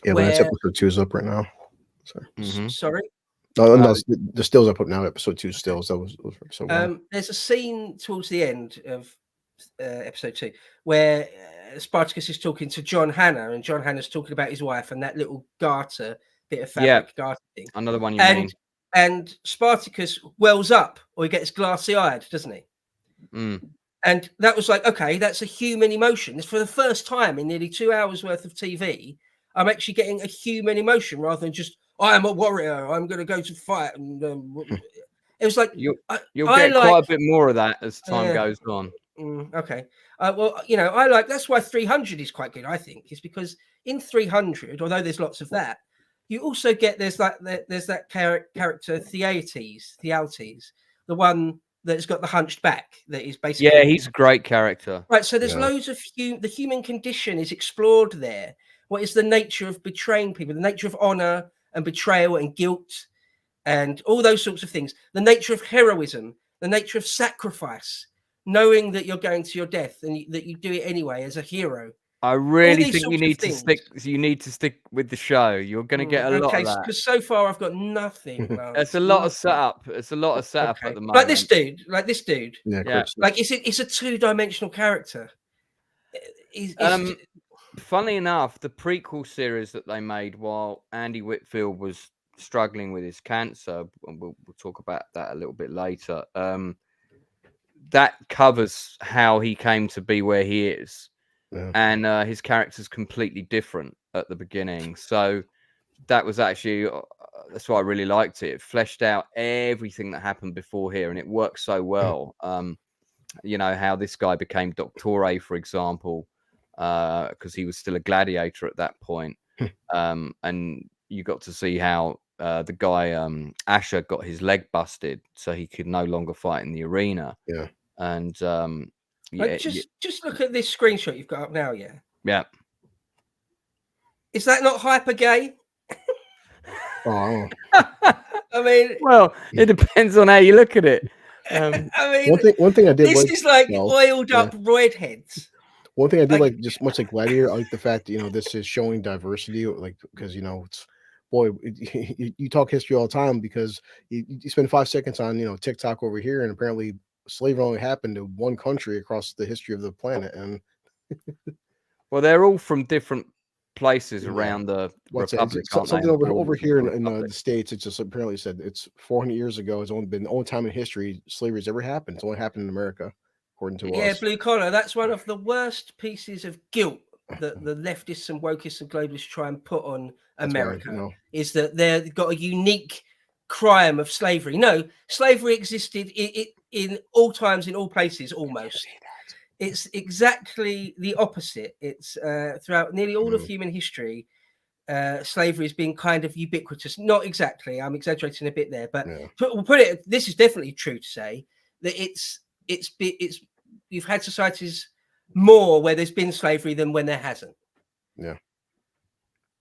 Yeah, where... that's episode 2 is up right now. Sorry. Sorry? No, the stills up now. Episode 2 stills. That was episode 1. There's a scene towards the end of episode 2 where Spartacus is talking to John Hannah, and John Hannah's talking about his wife and that little garter, bit of fabric garter thing. Another one you mean. And Spartacus wells up, or he gets glassy-eyed, doesn't he? And that was like, okay, that's a human emotion. It's for the first time in nearly 2 hours worth of TV, I'm actually getting a human emotion rather than just, I am a warrior, I'm going to go to fight. And it was like... You'll get quite a bit more of that as time goes on. Okay. Well, that's why 300 is quite good, I think, is because in 300, although there's lots of that, you also get there's that character Theaetes, the one that's got the hunched back, that is basically he's a great character. Right, so there's loads of the human condition is explored there. What is the nature of betraying people, the nature of honor and betrayal and guilt and all those sorts of things, the nature of heroism, the nature of sacrifice, knowing that you're going to your death and that you do it anyway as a hero. I really think you need to stick. You need to stick with the show. You're going to get a lot of that. Because so far I've got nothing. It's a lot of setup. It's a lot of setup at the moment. Like this dude. Yeah. Like it's a 2-dimensional character. Funnily enough, the prequel series that they made while Andy Whitfield was struggling with his cancer, and we'll talk about that a little bit later. That covers how he came to be where he is. Yeah. And his character's completely different at the beginning. So that was actually, that's why I really liked it. It fleshed out everything that happened before here, and it worked so well. How this guy became Doctore, for example, because he was still a gladiator at that point. And you got to see how the guy Asher got his leg busted, so he could no longer fight in the arena. Yeah. And just look at this screenshot you've got up now. Yeah. yeah. Is that not hyper gay? Oh, I mean, well, it depends on how you look at it. I mean, one thing I did this like, is like well, oiled up roid heads. One thing I did Like- like, just much like Gladiator, I like the fact that this is showing diversity, like because it's you talk history all the time because you spend 5 seconds on TikTok over here, and apparently slavery only happened to one country across the history of the planet, and well, they're all from different places Yeah. around the what's republic. it? Something aren't they? over here in the Republic. States. It's just apparently said it's 400 years ago. It's only been the only time in history slavery's ever happened. It's only happened in America, according to Yeah, us. blue collar. That's one of the worst pieces of guilt that the leftists and wokists and globalists try and put on That's why, America is that they've got a unique crime of slavery. No, slavery existed in all times, in all places, almost. It's exactly the opposite. It's throughout nearly all of human history, slavery has been kind of ubiquitous. Not exactly. I'm exaggerating a bit there, but we'll put it. This is definitely true to say that it's you've had societies more where there's been slavery than when there hasn't. Yeah.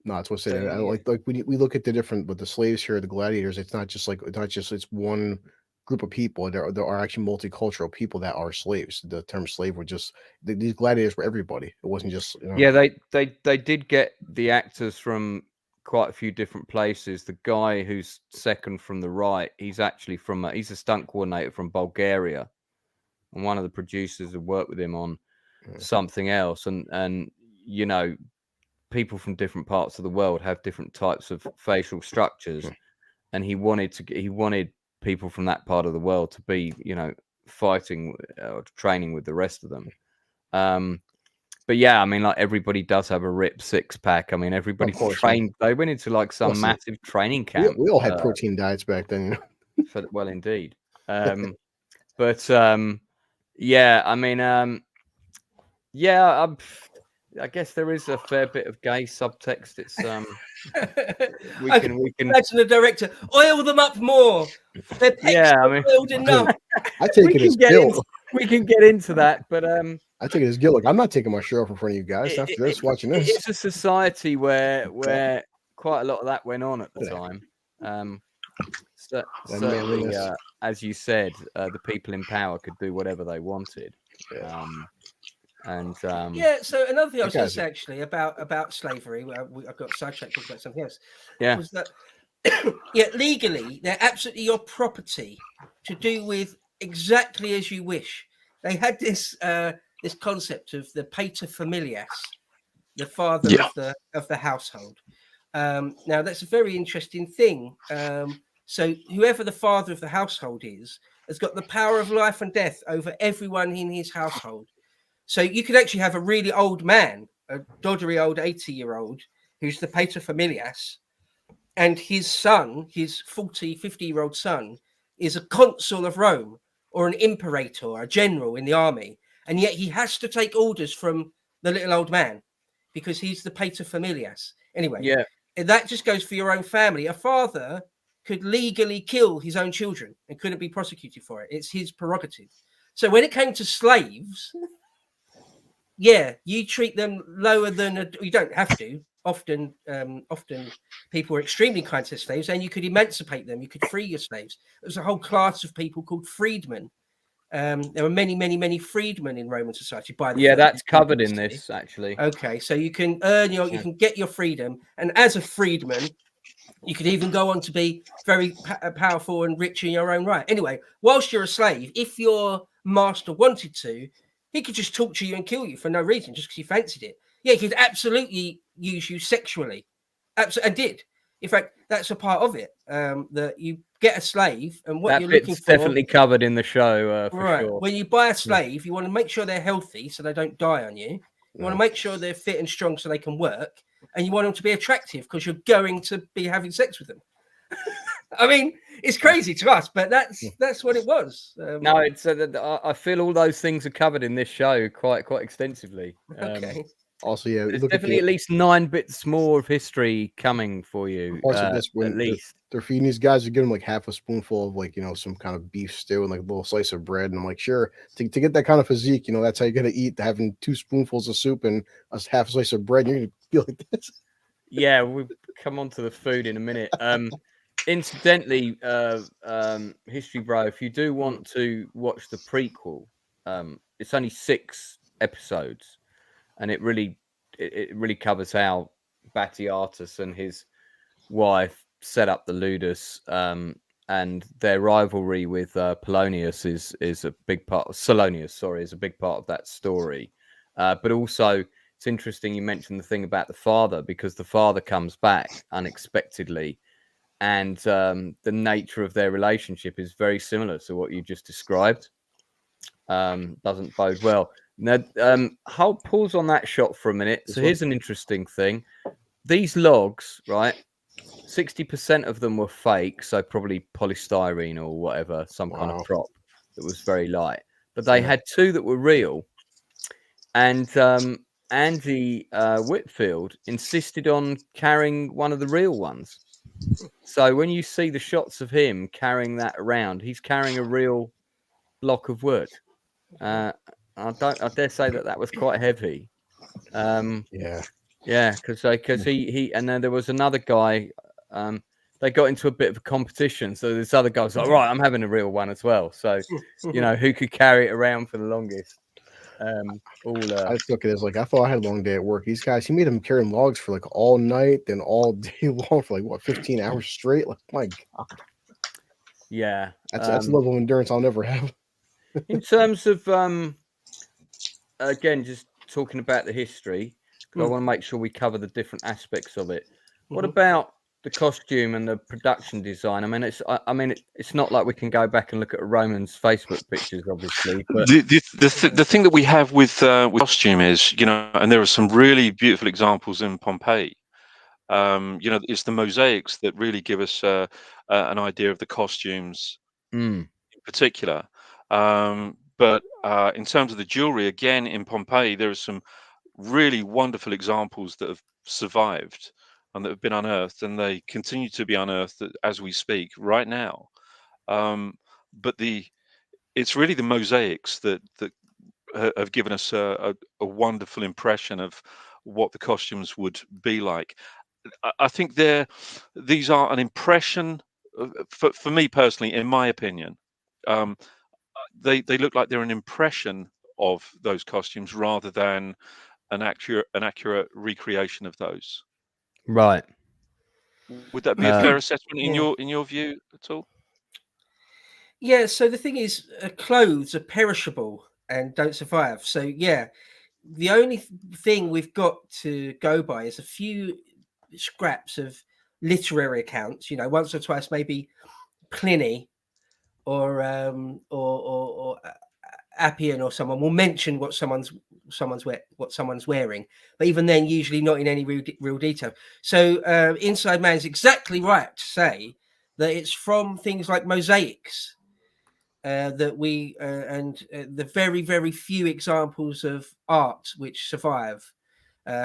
No, that's what I'm saying. Like we look at the different, but the slaves here, the gladiators, it's not just it's one group of people. There are actually multicultural people that are slaves. The term slave were just these gladiators were everybody. It wasn't just Yeah, they did get the actors from quite a few different places. The guy who's second from the right, he's actually from he's a stunt coordinator from Bulgaria, and one of the producers had worked with him on something else. And people from different parts of the world have different types of facial structures, and he wanted people from that part of the world to be fighting or training with the rest of them. But yeah, I mean, like everybody does have a ripped six pack. I mean, everybody trained. They went into like some massive training camp. We all had protein diets back then. Well, indeed. But yeah, I mean, yeah, I guess there is a fair bit of gay subtext. It's we can imagine the director oil them up more. Their pecs I mean, oiled enough. I take it as guilt. We can get into that, but I take it as guilt. Like, I'm not taking my shirt off in front of you guys after this. Watching this, it's a society where quite a lot of that went on at the time. Certainly, as you said, the people in power could do whatever they wanted. So another thing I was going to say actually about slavery, I got sidetracked talking about something else. Was that legally they're absolutely your property to do with exactly as you wish. They had this this concept of the pater familias, the father of the household. Now that's a very interesting thing. So whoever the father of the household is has got the power of life and death over everyone in his household. So you could actually have a really old man, a doddery old 80-year-old, who's the pater familias, and his son, his 50-year-old son, is a consul of Rome or an imperator, a general in the army. And yet he has to take orders from the little old man because he's the pater familias. Anyway, that just goes for your own family. A father could legally kill his own children and couldn't be prosecuted for it. It's his prerogative. So when it came to slaves... you treat them lower than you don't have to. Often people are extremely kind to slaves, and you could emancipate them. You could free your slaves. There's a whole class of people called freedmen. There were many freedmen in Roman society. That's covered in this actually. Okay, so you can earn you can get your freedom, and as a freedman, you could even go on to be very powerful and rich in your own right. Anyway, whilst you're a slave, if your master wanted to, he could just torture you and kill you for no reason, just because he fancied it. Yeah, he could absolutely use you sexually. And did. In fact, that's a part of it. That you get a slave, and what you're looking for... definitely covered in the show, for sure. When you buy a slave, you want to make sure they're healthy so they don't die on you. You want to make sure they're fit and strong so they can work. And you want them to be attractive because you're going to be having sex with them. I mean, it's crazy to us, but that's what it was. No, it's I feel all those things are covered in this show quite extensively. Okay. Also, there's definitely at least 9 bits more of history coming for you. Also, at least they're feeding these guys. They're giving them like half a spoonful of like, you know, some kind of beef stew and like a little slice of bread. And I'm like, sure, to get that kind of physique, you know, that's how you got to eat. Having 2 spoonfuls of soup and a half a slice of bread, and you're gonna feel like this. Yeah, we'll come on to the food in a minute. Incidentally, History Bro, if you do want to watch the prequel, it's only 6 episodes, and it really covers how Batiatus and his wife set up the Ludus, and their rivalry with Polonius is a big part of Solonius, sorry, is a big part of that story. But also, it's interesting you mentioned the thing about the father, because the father comes back unexpectedly, and the nature of their relationship is very similar to what you just described. Doesn't bode well. Now, I'll pause on that shot for a minute. So here's an interesting thing. These logs, right? 60% of them were fake, so probably polystyrene or whatever, some kind of prop that was very light. But they had 2 that were real, and Andy Whitfield insisted on carrying one of the real ones. So when you see the shots of him carrying that around, he's carrying a real block of wood. I dare say that was quite heavy. Yeah, because he and then there was another guy. They got into a bit of a competition. So this other guy was like, right, I'm having a real one as well. So, you know, who could carry it around for the longest? I just look at it as like, I thought I had a long day at work. These guys, he made them carrying logs for like all night, then all day long for like what, 15 hours straight. Like, my God. Yeah, that's a level of endurance I'll never have. In terms of again, just talking about the history, because I want to make sure we cover the different aspects of it. What about the costume and the production design? I mean, it's not like we can go back and look at Roman's Facebook pictures, obviously. But the thing that we have with costume is, you know, and there are some really beautiful examples in Pompeii. You know, it's the mosaics that really give us an idea of the costumes in particular. But in terms of the jewelry, again, in Pompeii, there are some really wonderful examples that have survived and that have been unearthed, and they continue to be unearthed as we speak right now. But it's really the mosaics that have given us a wonderful impression of what the costumes would be like. I think these are an impression for me personally, in my opinion. They look like they're an impression of those costumes rather than an accurate recreation of those. right. Would that be a fair assessment in your view at all? Yeah, so the thing is, clothes are perishable and don't survive. So yeah, the only thing we've got to go by is a few scraps of literary accounts. You know, once or twice, maybe Pliny or Appian or someone will mention what someone's wearing, but even then, usually not in any real detail. So Inside Man is exactly right to say that it's from things like mosaics. That we and the very, very few examples of art which survive,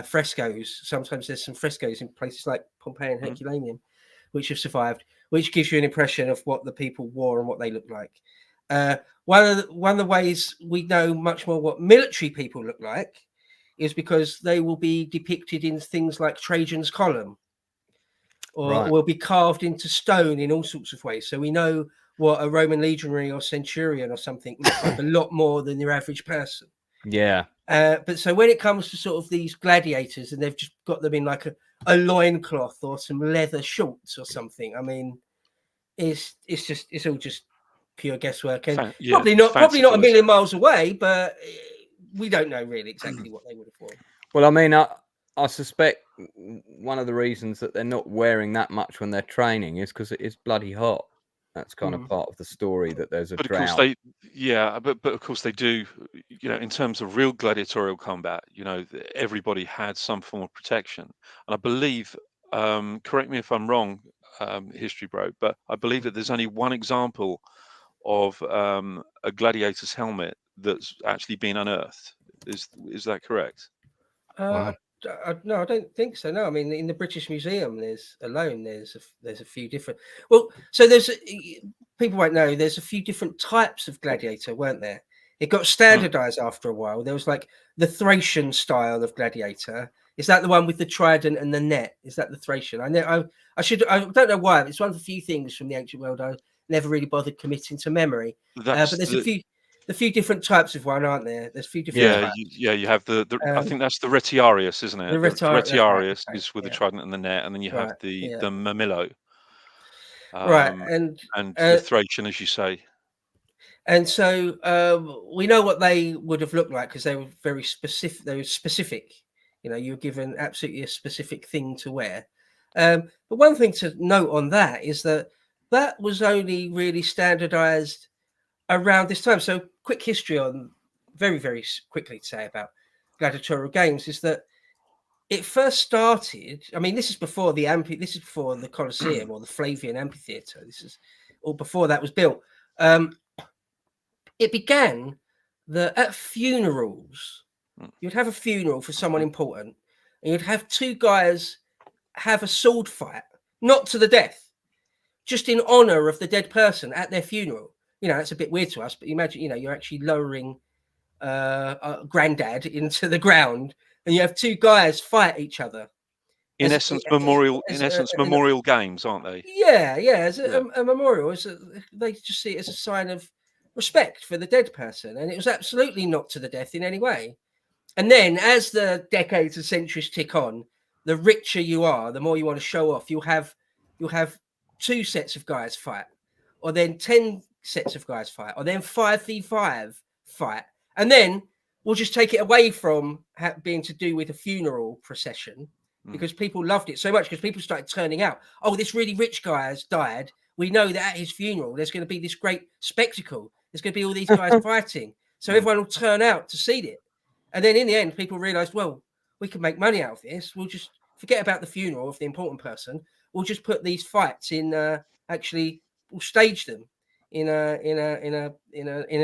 frescoes. Sometimes there's some frescoes in places like Pompeii and Herculaneum, which have survived, which gives you an impression of what the people wore and what they look like. One of the ways we know much more what military people look like is because they will be depicted in things like Trajan's column, or will be carved into stone in all sorts of ways. So we know what a Roman legionary or centurion or something looks like a lot more than your average person. Yeah. But so when it comes to sort of these gladiators, and they've just got them in like a loincloth or some leather shorts or something, I mean, it's all just pure guesswork, and probably not a million miles away, but we don't know really exactly what they would have worn. Well, I mean, I suspect one of the reasons that they're not wearing that much when they're training is because it is bloody hot. That's kind of part of the story, that there's a drought. Of course but of course they do. You know, in terms of real gladiatorial combat, you know, everybody had some form of protection, and I believe, correct me if I'm wrong, History Bro, but I believe that there's only one example of a gladiator's helmet that's actually been unearthed. Is that correct? I no, I don't think so. No, I mean in the British Museum, there's a few different. Well, so people won't know. There's a few different types of gladiator, weren't there? It got standardized after a while. There was like the Thracian style of gladiator. Is that the one with the trident and the net? Is that the Thracian? I know. I don't know why. But it's one of the few things from the ancient world I never really bothered committing to memory. But there's a few different types of one, aren't there? There's a few different types. You have the I think that's the Retiarius, isn't it? The The that's right, Retiarius okay, is with the yeah. trident and the net, and then you have Right, the yeah. Mamillo, Right, and the Thracian, as you say. And so we know what they would have looked like because they were very specific. They were specific. You know, you were given absolutely a specific thing to wear. But one thing to note on that is that was only really standardized around this time. So quick history on very, very quickly to say about gladiatorial games is that it first started. I mean, this is before the Colosseum or the Flavian Amphitheatre. This is or before that was built. It began that at funerals, you'd have a funeral for someone important, and you'd have two guys have a sword fight, not to the death, just in honor of the dead person at their funeral. You know, it's a bit weird to us, but imagine, you know, you're actually lowering a granddad into the ground, and you have two guys fight each other. In essence, memorial games, aren't they? Yeah, as a memorial. They just see it as a sign of respect for the dead person, and it was absolutely not to the death in any way. And then, as the decades and centuries tick on, the richer you are, the more you want to show off. You'll have 2 sets of guys fight, or then 10 sets of guys fight, or then 5v5 fight, and then we'll just take it away from being to do with a funeral procession. Because people loved it so much, because people started turning out. Oh, this really rich guy has died. We know that at his funeral, there's going to be this great spectacle. There's going to be all these guys fighting. So everyone will turn out to see it. And then in the end, people realized, well, we can make money out of this. We'll just forget about the funeral of the important person. We'll just put these fights in. We'll stage them in an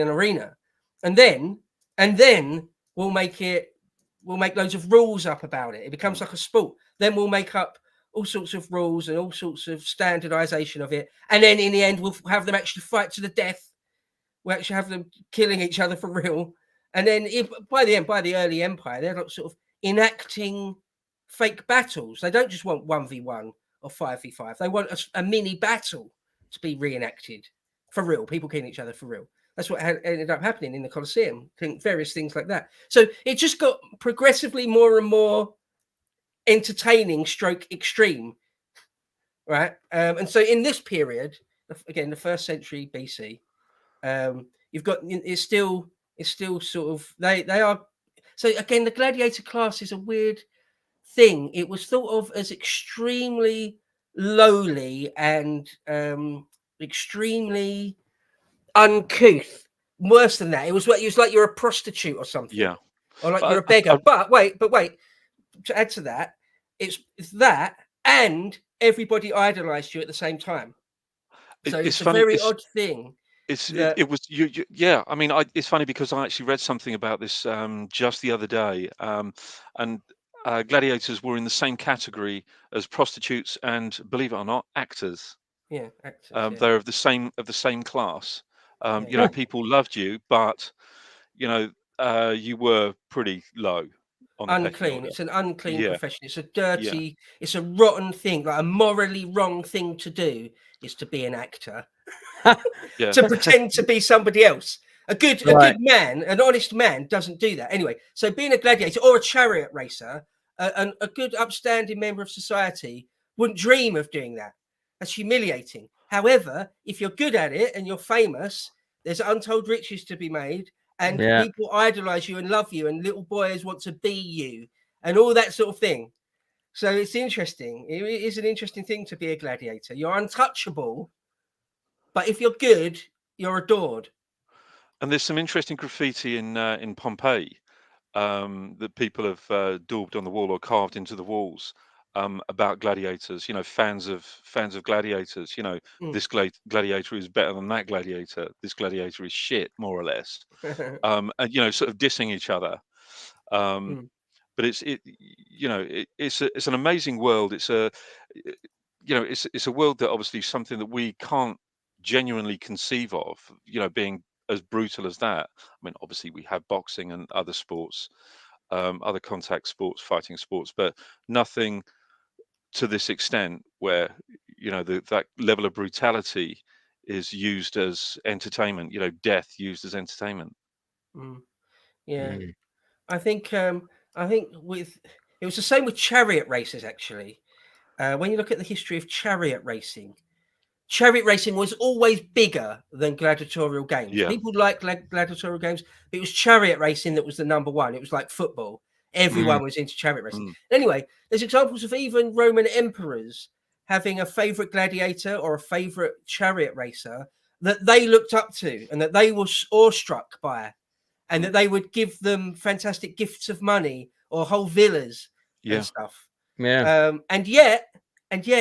arena, and then we'll make loads of rules up about it. It becomes like a sport. Then we'll make up all sorts of rules and all sorts of standardization of it. And then in the end, we'll have them actually fight to the death. We'll actually have them killing each other for real. And then by the early empire, they're like sort of enacting fake battles. They don't just want 1v1 or 5v5. They want a mini battle to be reenacted for real. People killing each other for real. That's what ended up happening in the Colosseum. Various things like that. So it just got progressively more and more entertaining stroke extreme, right? And so in this period, again, the 1st century BC, you've got it's still sort of they are. So again, the gladiator class is a weird thing. It was thought of as extremely lowly and extremely uncouth. Worse than that, it was like you're a prostitute or something. Yeah, or like you're a beggar. But wait. To add to that, it's that, and everybody idolized you at the same time. So it's a very odd thing. It was yeah. I mean, it's funny because I actually read something about this just the other day, and gladiators were in the same category as prostitutes and, believe it or not, actors. Yeah, actors. They're of the same class. You know, people loved you, but you know, you were pretty low on the pecking order. It's an unclean profession. It's a dirty, it's a rotten thing. Like a morally wrong thing to do is to be an actor. To pretend to be somebody else. A good man, an honest man, doesn't do that. Anyway, so being a gladiator or a chariot racer, a good upstanding member of society wouldn't dream of doing that. That's humiliating. However, if you're good at it and you're famous, there's untold riches to be made, and people idolize you and love you, and little boys want to be you, and all that sort of thing. So it's interesting. It is an interesting thing to be a gladiator. You're untouchable, but if you're good, you're adored. And there's some interesting graffiti in Pompeii that people have daubed on the wall or carved into the walls about gladiators. You know, fans of gladiators. You know, this gladiator is better than that gladiator. This gladiator is shit, more or less. And you know, sort of dissing each other. but it's it's an amazing world. It's a it's a world that obviously something that we can't genuinely conceive of, being as brutal as that. I mean, obviously we have boxing and other sports, other contact sports, fighting sports, but nothing to this extent where that level of brutality is used as entertainment, death used as entertainment. Yeah, Mm. I think with it was the same with chariot races actually. When you look at the history of chariot racing was always bigger than gladiatorial games. Yeah. People like gladiatorial games, but it was chariot racing that was the number one. It was like football. Mm. Everyone was into chariot racing. Mm. Anyway, there's examples of even Roman emperors having a favorite gladiator or a favorite chariot racer that they looked up to and that they were awestruck by, and that they would give them fantastic gifts of money or whole villas Yeah. and stuff. Yeah. And yet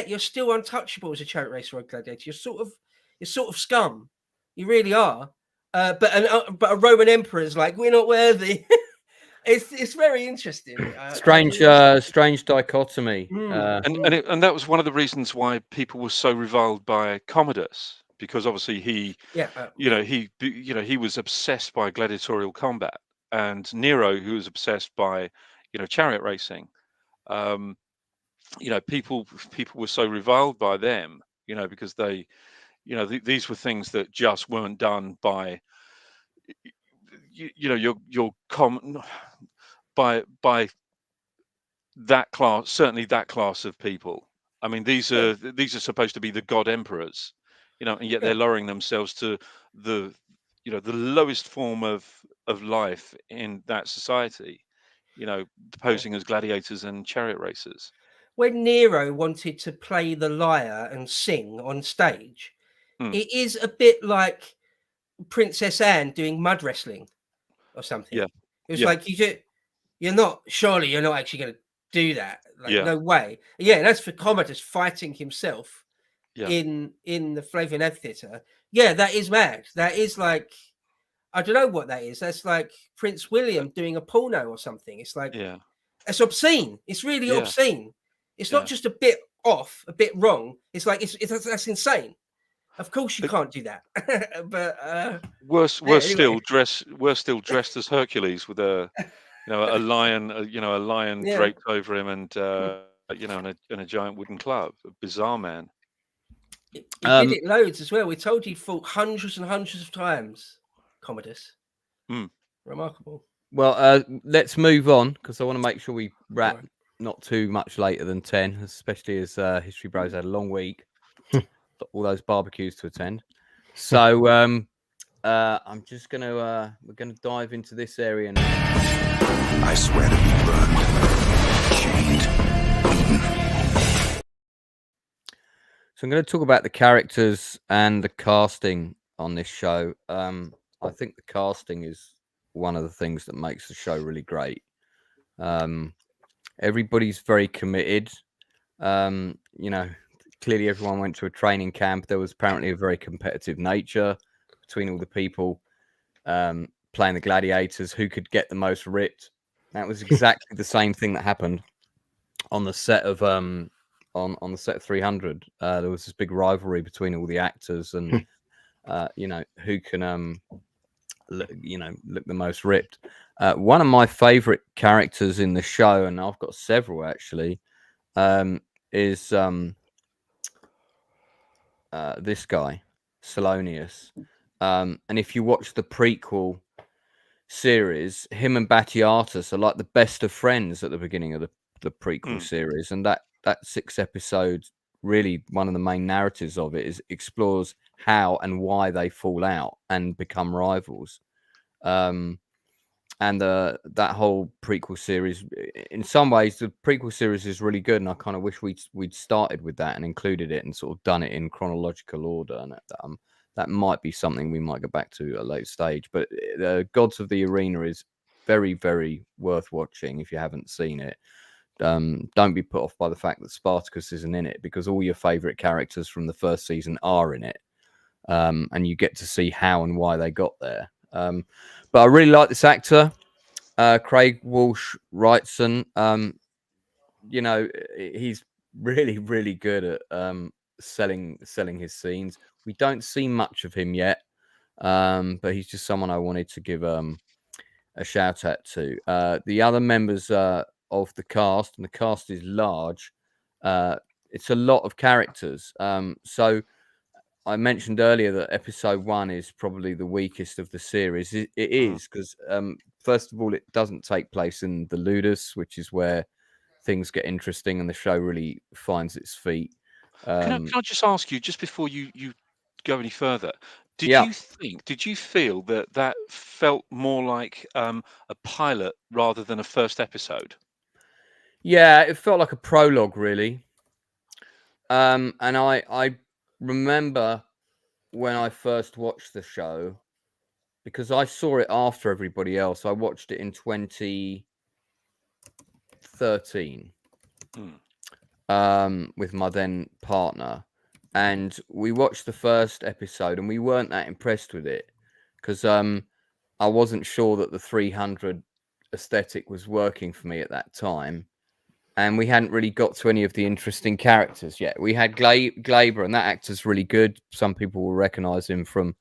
you're still untouchable as a chariot racer or a gladiator. You're sort of scum. You really are. But a Roman emperor is like, we're not worthy. It's very interesting. Strange dichotomy. And that was one of the reasons why people were so reviled by Commodus, because obviously he was obsessed by gladiatorial combat, and Nero, who was obsessed by chariot racing. People were so reviled by them, because they, these were things that just weren't done by, your common, by that class, certainly that class of people. I mean, these are supposed to be the god emperors, and yet they're lowering themselves to the, the lowest form of life in that society, posing as gladiators and chariot racers. When Nero wanted to play the lyre and sing on stage, it is a bit like Princess Anne doing mud wrestling or something. Yeah. It was like you're not actually going to do that. Like, Yeah. no way. Yeah, and that's for Commodus fighting himself Yeah. in the Flavian Amphitheatre. Yeah, that is mad. That is like, I don't know what that is. That's like Prince William doing a porno or something. It's like, it's obscene. It's really obscene. It's not just a bit off, a bit wrong. It's like that's insane. Of course you can't do that. But we're still dressed as Hercules with a lion draped over him, and and a giant wooden club. A bizarre man. He did it loads as well. We told you he fought hundreds and hundreds of times, Commodus. Remarkable. Well, let's move on, because I want to make sure we wrap not too much later than 10, especially as History Bros had a long week, all those barbecues to attend. So I'm just we're gonna dive into this area now. I swear to be burned, chained, beaten. So I'm going to talk about the characters and the casting on this show. I think the casting is one of the things that makes the show really great. Everybody's very committed. Clearly everyone went to a training camp. There was apparently a very competitive nature between all the people playing the gladiators, who could get the most ripped. That was exactly the same thing that happened on the set of on the set of 300. There was this big rivalry between all the actors and who can look the most ripped. One of my favorite characters in the show, and I've got several actually, is this guy, Salonius. And if you watch the prequel series, him and Batiatus are like the best of friends at the beginning of the prequel series, and that 6 episodes, really one of the main narratives of it explores how and why they fall out and become rivals. And that whole prequel series, in some ways the prequel series is really good, and I kind of wish we'd started with that and included it and sort of done it in chronological order, and that might be something we might go back to at a later stage. But the Gods of the Arena is very, very worth watching if you haven't seen it. Don't be put off by the fact that Spartacus isn't in it, because all your favorite characters from the first season are in it, and you get to see how and why they got there. But I really like this actor. Craig Walsh Wrightson. You know, he's really, really good at selling his scenes. We don't see much of him yet, but he's just someone I wanted to give a shout out to. The other members of the cast, and the cast is large. It's a lot of characters. So I mentioned earlier that episode 1 is probably the weakest of the series. It is because, first of all, it doesn't take place in the Ludus, which is where things get interesting and the show really finds its feet. Can I just ask you, just before you go any further, Yeah, did you feel that that felt more like a pilot rather than a first episode? yeah, it felt like a prologue, really. And I remember when I first watched the show, because I saw it after everybody else. I watched it in 2013 with my then partner, and we watched the first episode, and we weren't that impressed with it because I wasn't sure that the 300 aesthetic was working for me at that time. And we hadn't really got to any of the interesting characters yet. We had Glaber, and that actor's really good. Some people will recognize him from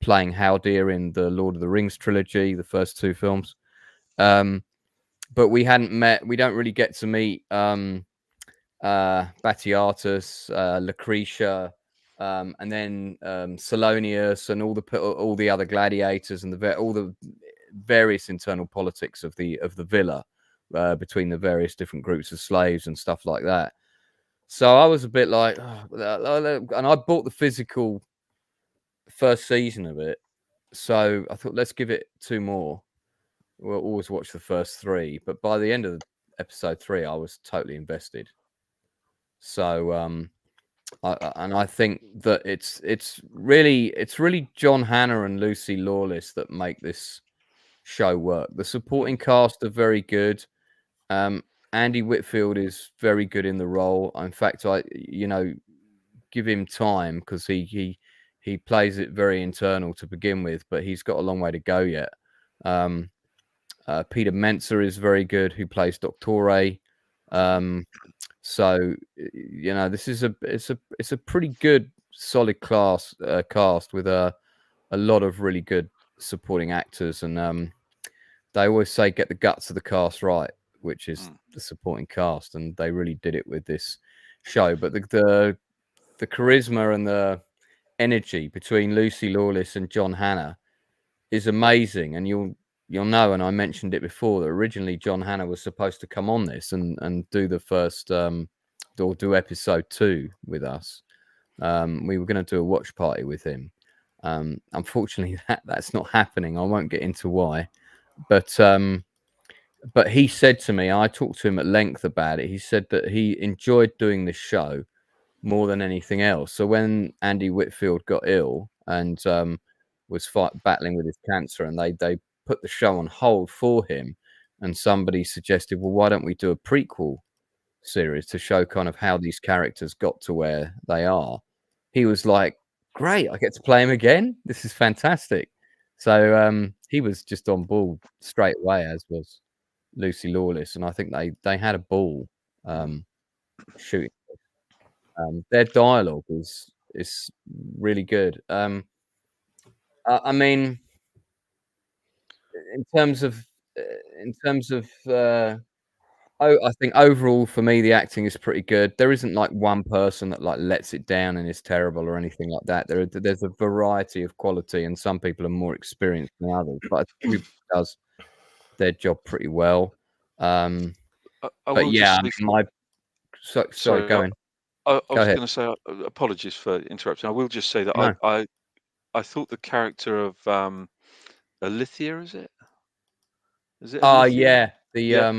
playing Haldir in the Lord of the Rings trilogy, the first 2 films. But we don't really get to meet Batiatus, Lucretia, and then Salonius, and all the other gladiators, and all the various internal politics of the villa. Between the various different groups of slaves and stuff like that. So I was a bit like, and I bought the physical first season of it. So I thought, let's give it 2 more. We'll always watch the first 3. But by the end of episode 3, I was totally invested. So, I think that it's really John Hannah and Lucy Lawless that make this show work. The supporting cast are very good. Andy Whitfield is very good in the role. In fact, I give him time because he plays it very internal to begin with, but he's got a long way to go yet. Peter Menzer is very good, who plays Doctore. So this is a pretty good solid cast with a lot of really good supporting actors, and they always say get the guts of the cast right, which is the supporting cast, and they really did it with this show. But the charisma and the energy between Lucy Lawless and John Hannah is amazing. And you'll know, and I mentioned it before, that originally John Hannah was supposed to come on this and do the first or do episode 2 with us. We were going to do a watch party with him. Unfortunately, that's not happening. I won't get into why, but he said to me, I talked to him at length about it. He said that he enjoyed doing this show more than anything else. So when Andy Whitfield got ill and was battling with his cancer, and they put the show on hold for him, and somebody suggested, well, why don't we do a prequel series to show kind of how these characters got to where they are? He was like, great, I get to play him again. This is fantastic. So he was just on board straight away, as was Lucy Lawless, and I think they had a ball shooting. Their dialogue is really good. I mean, in terms of I think overall for me the acting is pretty good. There isn't like one person that like lets it down and is terrible or anything like that. There's a variety of quality, and some people are more experienced than others, but I think everybody does their job pretty well. I But will yeah, just say, sorry, sorry, go in. I Go was ahead. going to say, apologies for interrupting. I will just say that No. I thought the character of Alithia, is it Oh Alithia? yeah,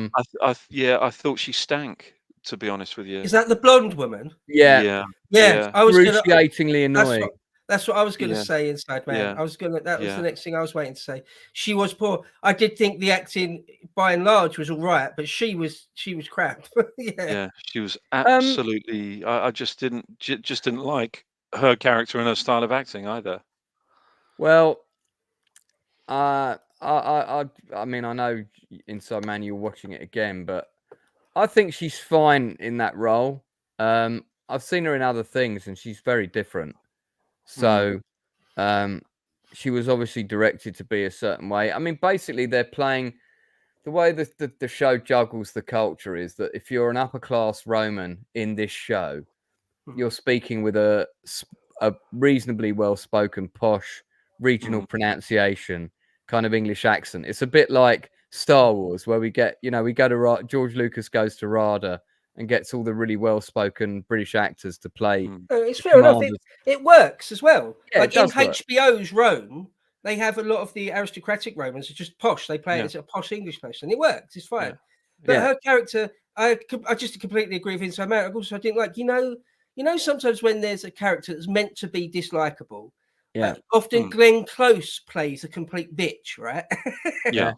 Yeah, I thought she stank, to be honest with you. Is that the blonde woman? yeah, Yeah, Yeah, yeah, I was gonna. excruciatingly That's annoying. what. That's what I was going to yeah, say. Inside Man. yeah, I was gonna. That was the yeah, next thing I was waiting to say. She was poor. I did think the acting, by and large, was all right, but she was crap. Yeah. yeah. She was Um, absolutely. I just didn't like her character and her style of acting either. well, I mean, I know Inside Man, you're watching it again, but I think she's fine in that role. I've seen her in other things, and she's very different. So, she was obviously directed to be a certain way. I mean, basically, they're playing the way the show juggles the culture is that if you're an upper class Roman in this show, you're speaking with a reasonably well spoken, posh, regional pronunciation, kind of English accent. It's a bit like Star Wars, where we get, we go to George Lucas goes to RADA and gets all the really well spoken British actors to play. It's the fair enough. commanders. It works as well. Yeah, Like it in does work. HBO's Rome, they have a lot of the aristocratic Romans are just posh. They play it as a posh English person. It works. It's fine. But Yeah. her character, I just completely agree with Inside Man. Also, I think like sometimes when there's a character that's meant to be dislikable, Yeah. often Glenn Close plays a complete bitch, right? Yeah.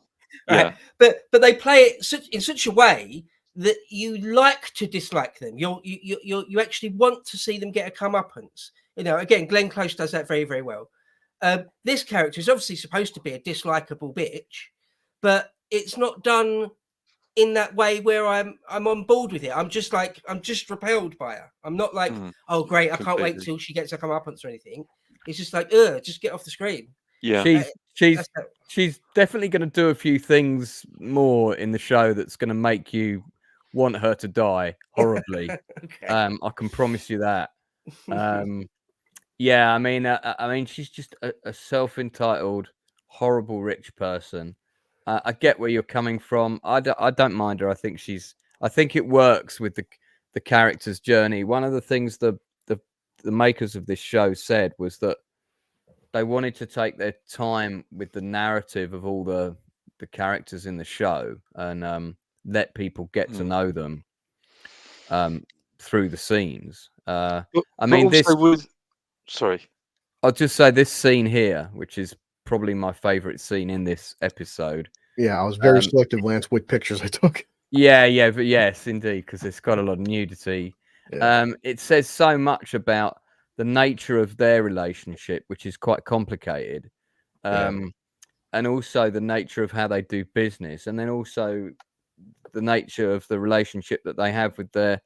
Right. But they play it in such a way that you like to dislike them. You actually want to see them get a comeuppance. Again, Glenn Close does that very, very well. This character is obviously supposed to be a dislikable bitch, but it's not done in that way where I'm on board with it. I'm just repelled by her. I'm not like, oh great, I can't wait till she gets a comeuppance or anything. It's just like, just get off the screen. Yeah. She's definitely going to do a few things more in the show that's going to make you want her to die horribly. Okay. I can promise you that. Yeah, I mean, she's just a self-entitled, horrible rich person. I get where you're coming from. I don't mind her. I think it works with the character's journey. One of the things the makers of this show said was that they wanted to take their time with the narrative of all the characters in the show and let people get to know them through the scenes. Sorry. I'll just say this scene here, which is probably my favorite scene in this episode. Yeah, I was very selective, Lance, what pictures I took. Yeah, but yes, indeed, because it's got a lot of nudity. Yeah. It says so much about the nature of their relationship, which is quite complicated, and also the nature of how they do business, and then also the nature of the relationship that they have with their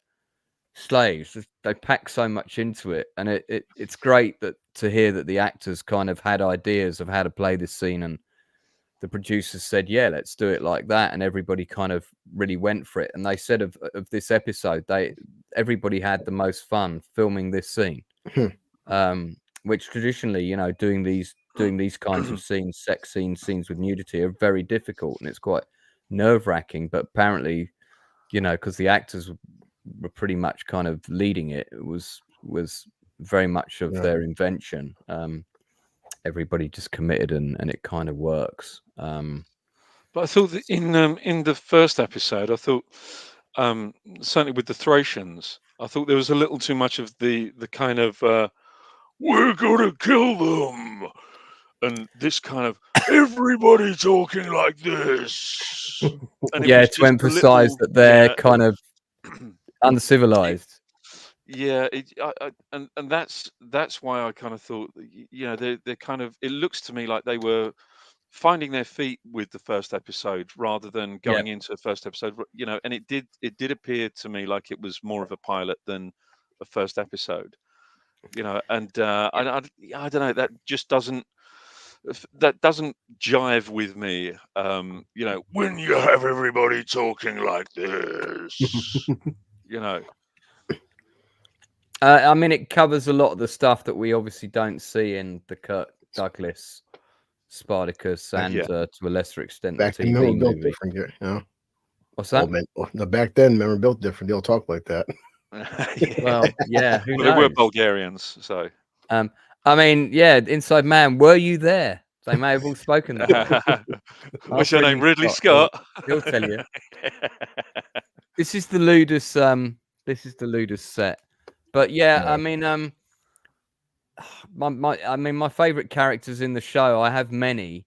slaves. They pack so much into it, and it's great to hear that the actors kind of had ideas of how to play this scene, and the producers said, yeah, let's do it like that, and everybody kind of really went for it. And they said of this episode, everybody had the most fun filming this scene, which traditionally, doing these kinds of scenes, sex scenes with nudity, are very difficult, and it's quite nerve-wracking. But apparently, because the actors were pretty much kind of leading it, it was very much of their invention. Everybody just committed, and it kind of works. But I thought that in the first episode, I thought certainly with the Thracians, I thought there was a little too much of the kind of we're gonna kill them, and this kind of everybody talking like this. And to emphasize that they're kind of uncivilized. Yeah, and that's why I kind of thought, they're kind of, it looks to me like they were finding their feet with the first episode rather than going into the first episode, and it did appear to me like it was more of a pilot than a first episode, and I don't know, that just doesn't jive with me. When you have everybody talking like this, I mean, it covers a lot of the stuff that we obviously don't see in the Kirk Douglas Spartacus, and to a lesser extent, back the then, TV built movie. different, What's that? Back then, remember, built different. They'll talk like that. Well, yeah, who knows? They were Bulgarians, so. I mean, yeah, Inside Man, were you there? They may have all spoken that. What's your name? Ridley Scott. He'll tell you. This is the Ludus. This is the Ludus set. But yeah, I mean, my favorite characters in the show, I have many.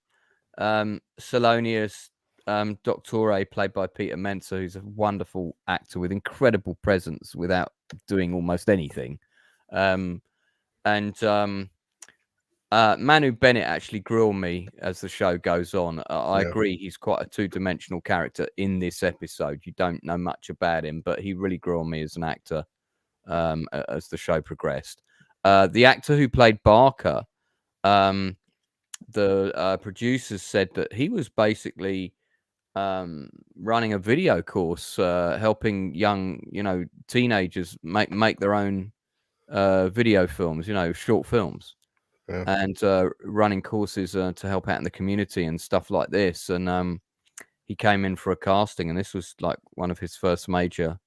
Salonius Doctore, played by Peter Mensa, who's a wonderful actor with incredible presence without doing almost anything. And Manu Bennett actually grew on me as the show goes on. I Yeah. agree, he's quite a two-dimensional character in this episode. You don't know much about him, but he really grew on me as an actor as the show progressed. The actor who played Barker, the producers said that he was basically running a video course, helping young, teenagers make their own video films, short films. Yeah. And running courses to help out in the community and stuff like this. And he came in for a casting, and this was like one of his first major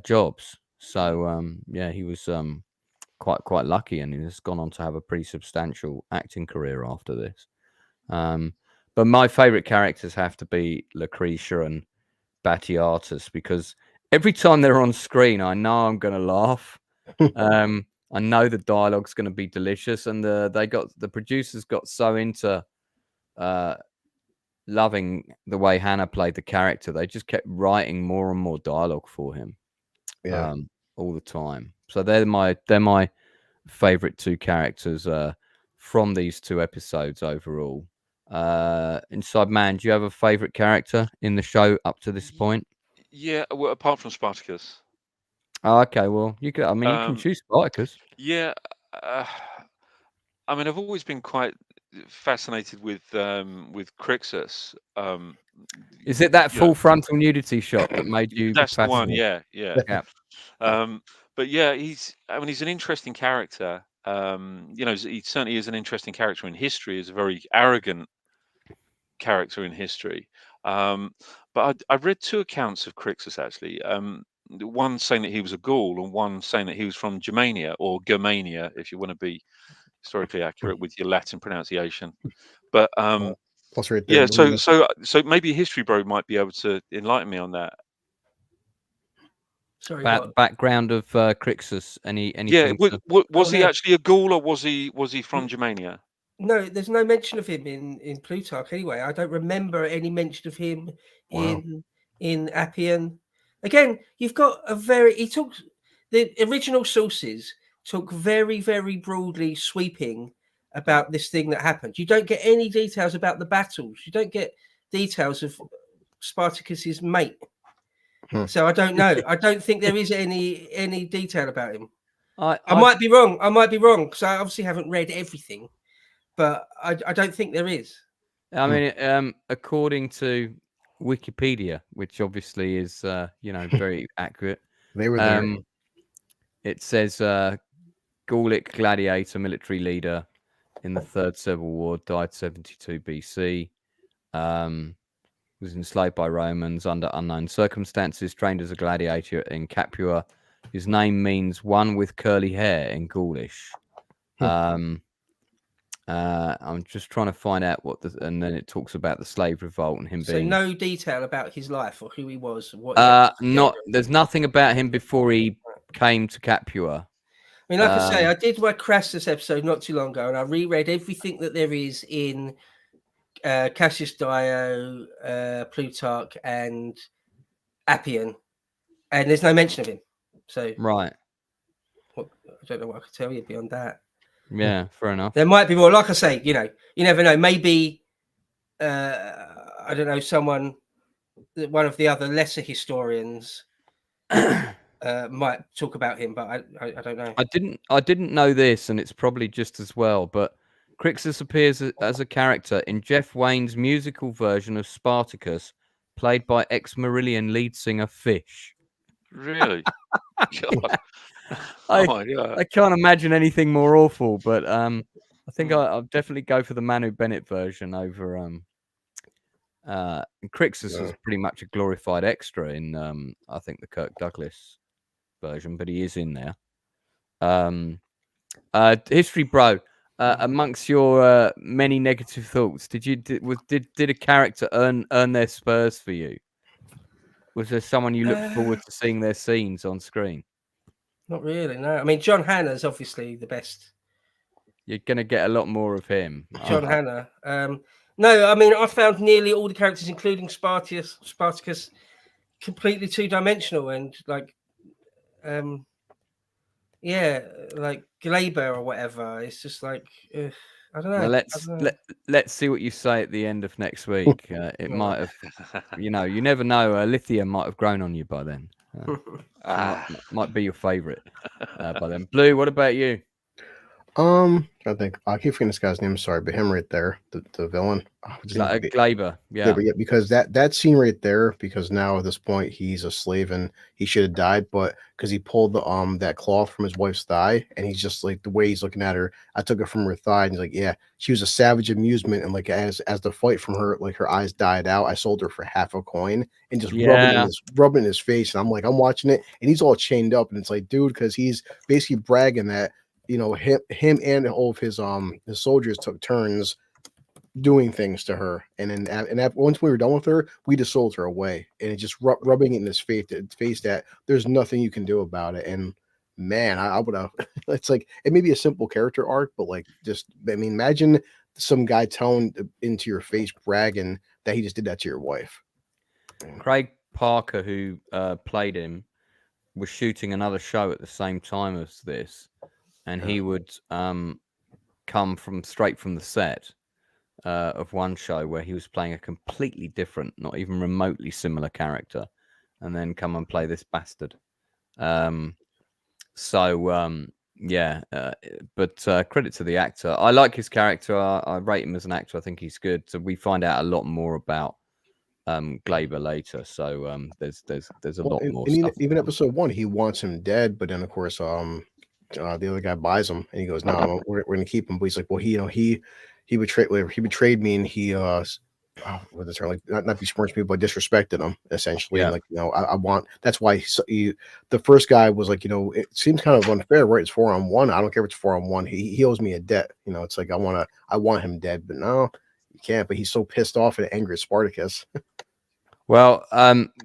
jobs. So yeah, he was quite lucky, and he has gone on to have a pretty substantial acting career after this. But my favorite characters have to be Lucretia and Batiatus, because every time they're on screen, I know I'm going to laugh. I know the dialogue's going to be delicious, and the producers got so into loving the way Hannah played the character. They just kept writing more and more dialogue for him, Yeah. all the time. So they're my favorite two characters from these two episodes overall. Inside Man, do you have a favorite character in the show up to this point? Yeah, well, apart from Spartacus. Oh, okay, well, you can. I mean, you can choose Spartacus. Yeah, I mean, I've always been quite fascinated with Crixus. Is it that you know, full frontal nudity shot that made you that's the one. fascinated? Yeah. Yeah. But yeah, he's an interesting character. He certainly is an interesting character in history. He's a very arrogant character in history. But I've read two accounts of Crixus actually. One saying that he was a Gaul, and one saying that he was from Germania, or Germania, if you want to be historically accurate with your Latin pronunciation. But Plus, right there. yeah, so maybe a history bro might be able to enlighten me on that. Sorry, About what? the background of Crixus. Yeah, Anything? was he no. actually a Gaul, or was he from Germania? No, there's no mention of him in Plutarch anyway. I don't remember any mention of him Wow. in Appian. Again, you've got the original sources took very, very broadly sweeping about this thing that happened. You don't get any details about the battles. You don't get details of Spartacus's mate. So I don't know. I don't think there is any detail about him. I might be wrong. I might be wrong, because I obviously haven't read everything, but I don't think there is. I mean, according to Wikipedia, which obviously is very accurate. They were there. It says Gallic gladiator, military leader in the Third Civil War, died 72 BC. Was enslaved by Romans under unknown circumstances, trained as a gladiator in Capua. His name means one with curly hair in Gaulish. I'm just trying to find out and then it talks about the slave revolt and him being. So no detail about his life or who he was. What there's nothing about him before he came to Capua. I mean, like I say, I did my Crassus episode not too long ago, and I reread everything that there is in Cassius Dio, Plutarch, and Appian, and there's no mention of him. So right, I don't know what I could tell you beyond that. Yeah, fair enough. There might be more. Like I say, you never know. Maybe I don't know, one of the other lesser historians might talk about him, but I don't know. I didn't know this, and it's probably just as well. But Crixus appears as a character in Jeff Wayne's musical version of Spartacus, played by ex-Marillion lead singer Fish. Really? God. I can't imagine anything more awful. But I think I'll definitely go for the Manu Bennett version over. Crixus was pretty much a glorified extra in I think the Kirk Douglas version, but he is in there. History bro, amongst your many negative thoughts, did a character earn their spurs for you? Was there someone you look forward to seeing their scenes on screen? Not really, no. I mean, John Hannah's obviously the best. You're gonna get a lot more of him. John Hannah. No, I mean, I found nearly all the characters, including Spartacus, completely two-dimensional, and like, yeah, like Glaber or whatever. It's just like I don't Well, know. let's see what you say at the end of next week. It might have, you never know. Lithia might have grown on you by then. She might be your favorite by then. Blue, what about you? I think I keep forgetting this guy's name. Sorry, but him right there, the villain. Glaber, yeah. Yeah, because that scene right there, because now at this point he's a slave and he should have died, but because he pulled the that cloth from his wife's thigh, and he's just like the way he's looking at her. I took it from her thigh, and he's like, yeah, she was a savage amusement, and like as the fight from her, like her eyes died out. I sold her for half a coin, and just rubbing in his face, and I'm watching it, and he's all chained up, and it's like, dude, because he's basically bragging that him and all of his soldiers took turns doing things to her, and then once we were done with her, we just sold her away, and it just rubbing it in his face that there's nothing you can do about it. And man, I would have it's like it may be a simple character arc, but like just imagine some guy telling into your face bragging that he just did that to your wife. Craig Parker, who played him, was shooting another show at the same time as this, and he would come straight from the set of one show where he was playing a completely different, not even remotely similar character, and then come and play this bastard. But credit to the actor. I like his character. I rate him as an actor. I think he's good. So we find out a lot more about Glaber later. So there's a lot more stuff. Even episode 1, he wants him dead, but then of course the other guy buys him, and he goes, "No, we're going to keep him." But he's like, "Well, he betrayed me, and he what is it, like not besmirched me, but disrespected him essentially." Yeah. And like I want that's why the first guy was like, it seems kind of unfair, right? It's 4-on-1. I don't care if it's 4-on-1. He owes me a debt. It's like I want him dead, but no, you can't. But he's so pissed off and angry at Spartacus. Well,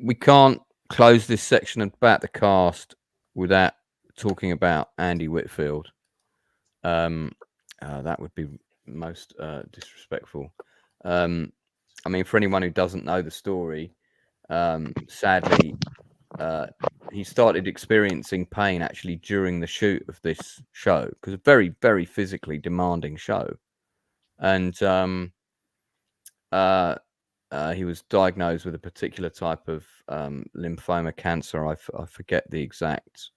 we can't close this section about the cast without talking about Andy Whitfield. That would be most disrespectful. For anyone who doesn't know the story, sadly, he started experiencing pain actually during the shoot of this show, because a very, very physically demanding show, and he was diagnosed with a particular type of lymphoma cancer. I forget the exact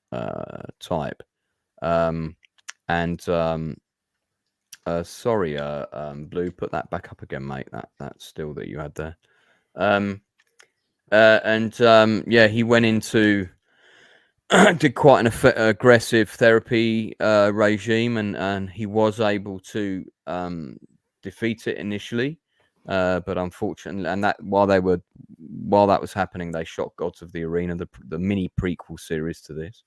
type. Sorry, Blue, put that back up again, mate. That still that you had there. He went into did quite an aggressive therapy regime, and he was able to defeat it initially, but unfortunately, and that while that was happening, they shot Gods of the Arena, the mini prequel series to this.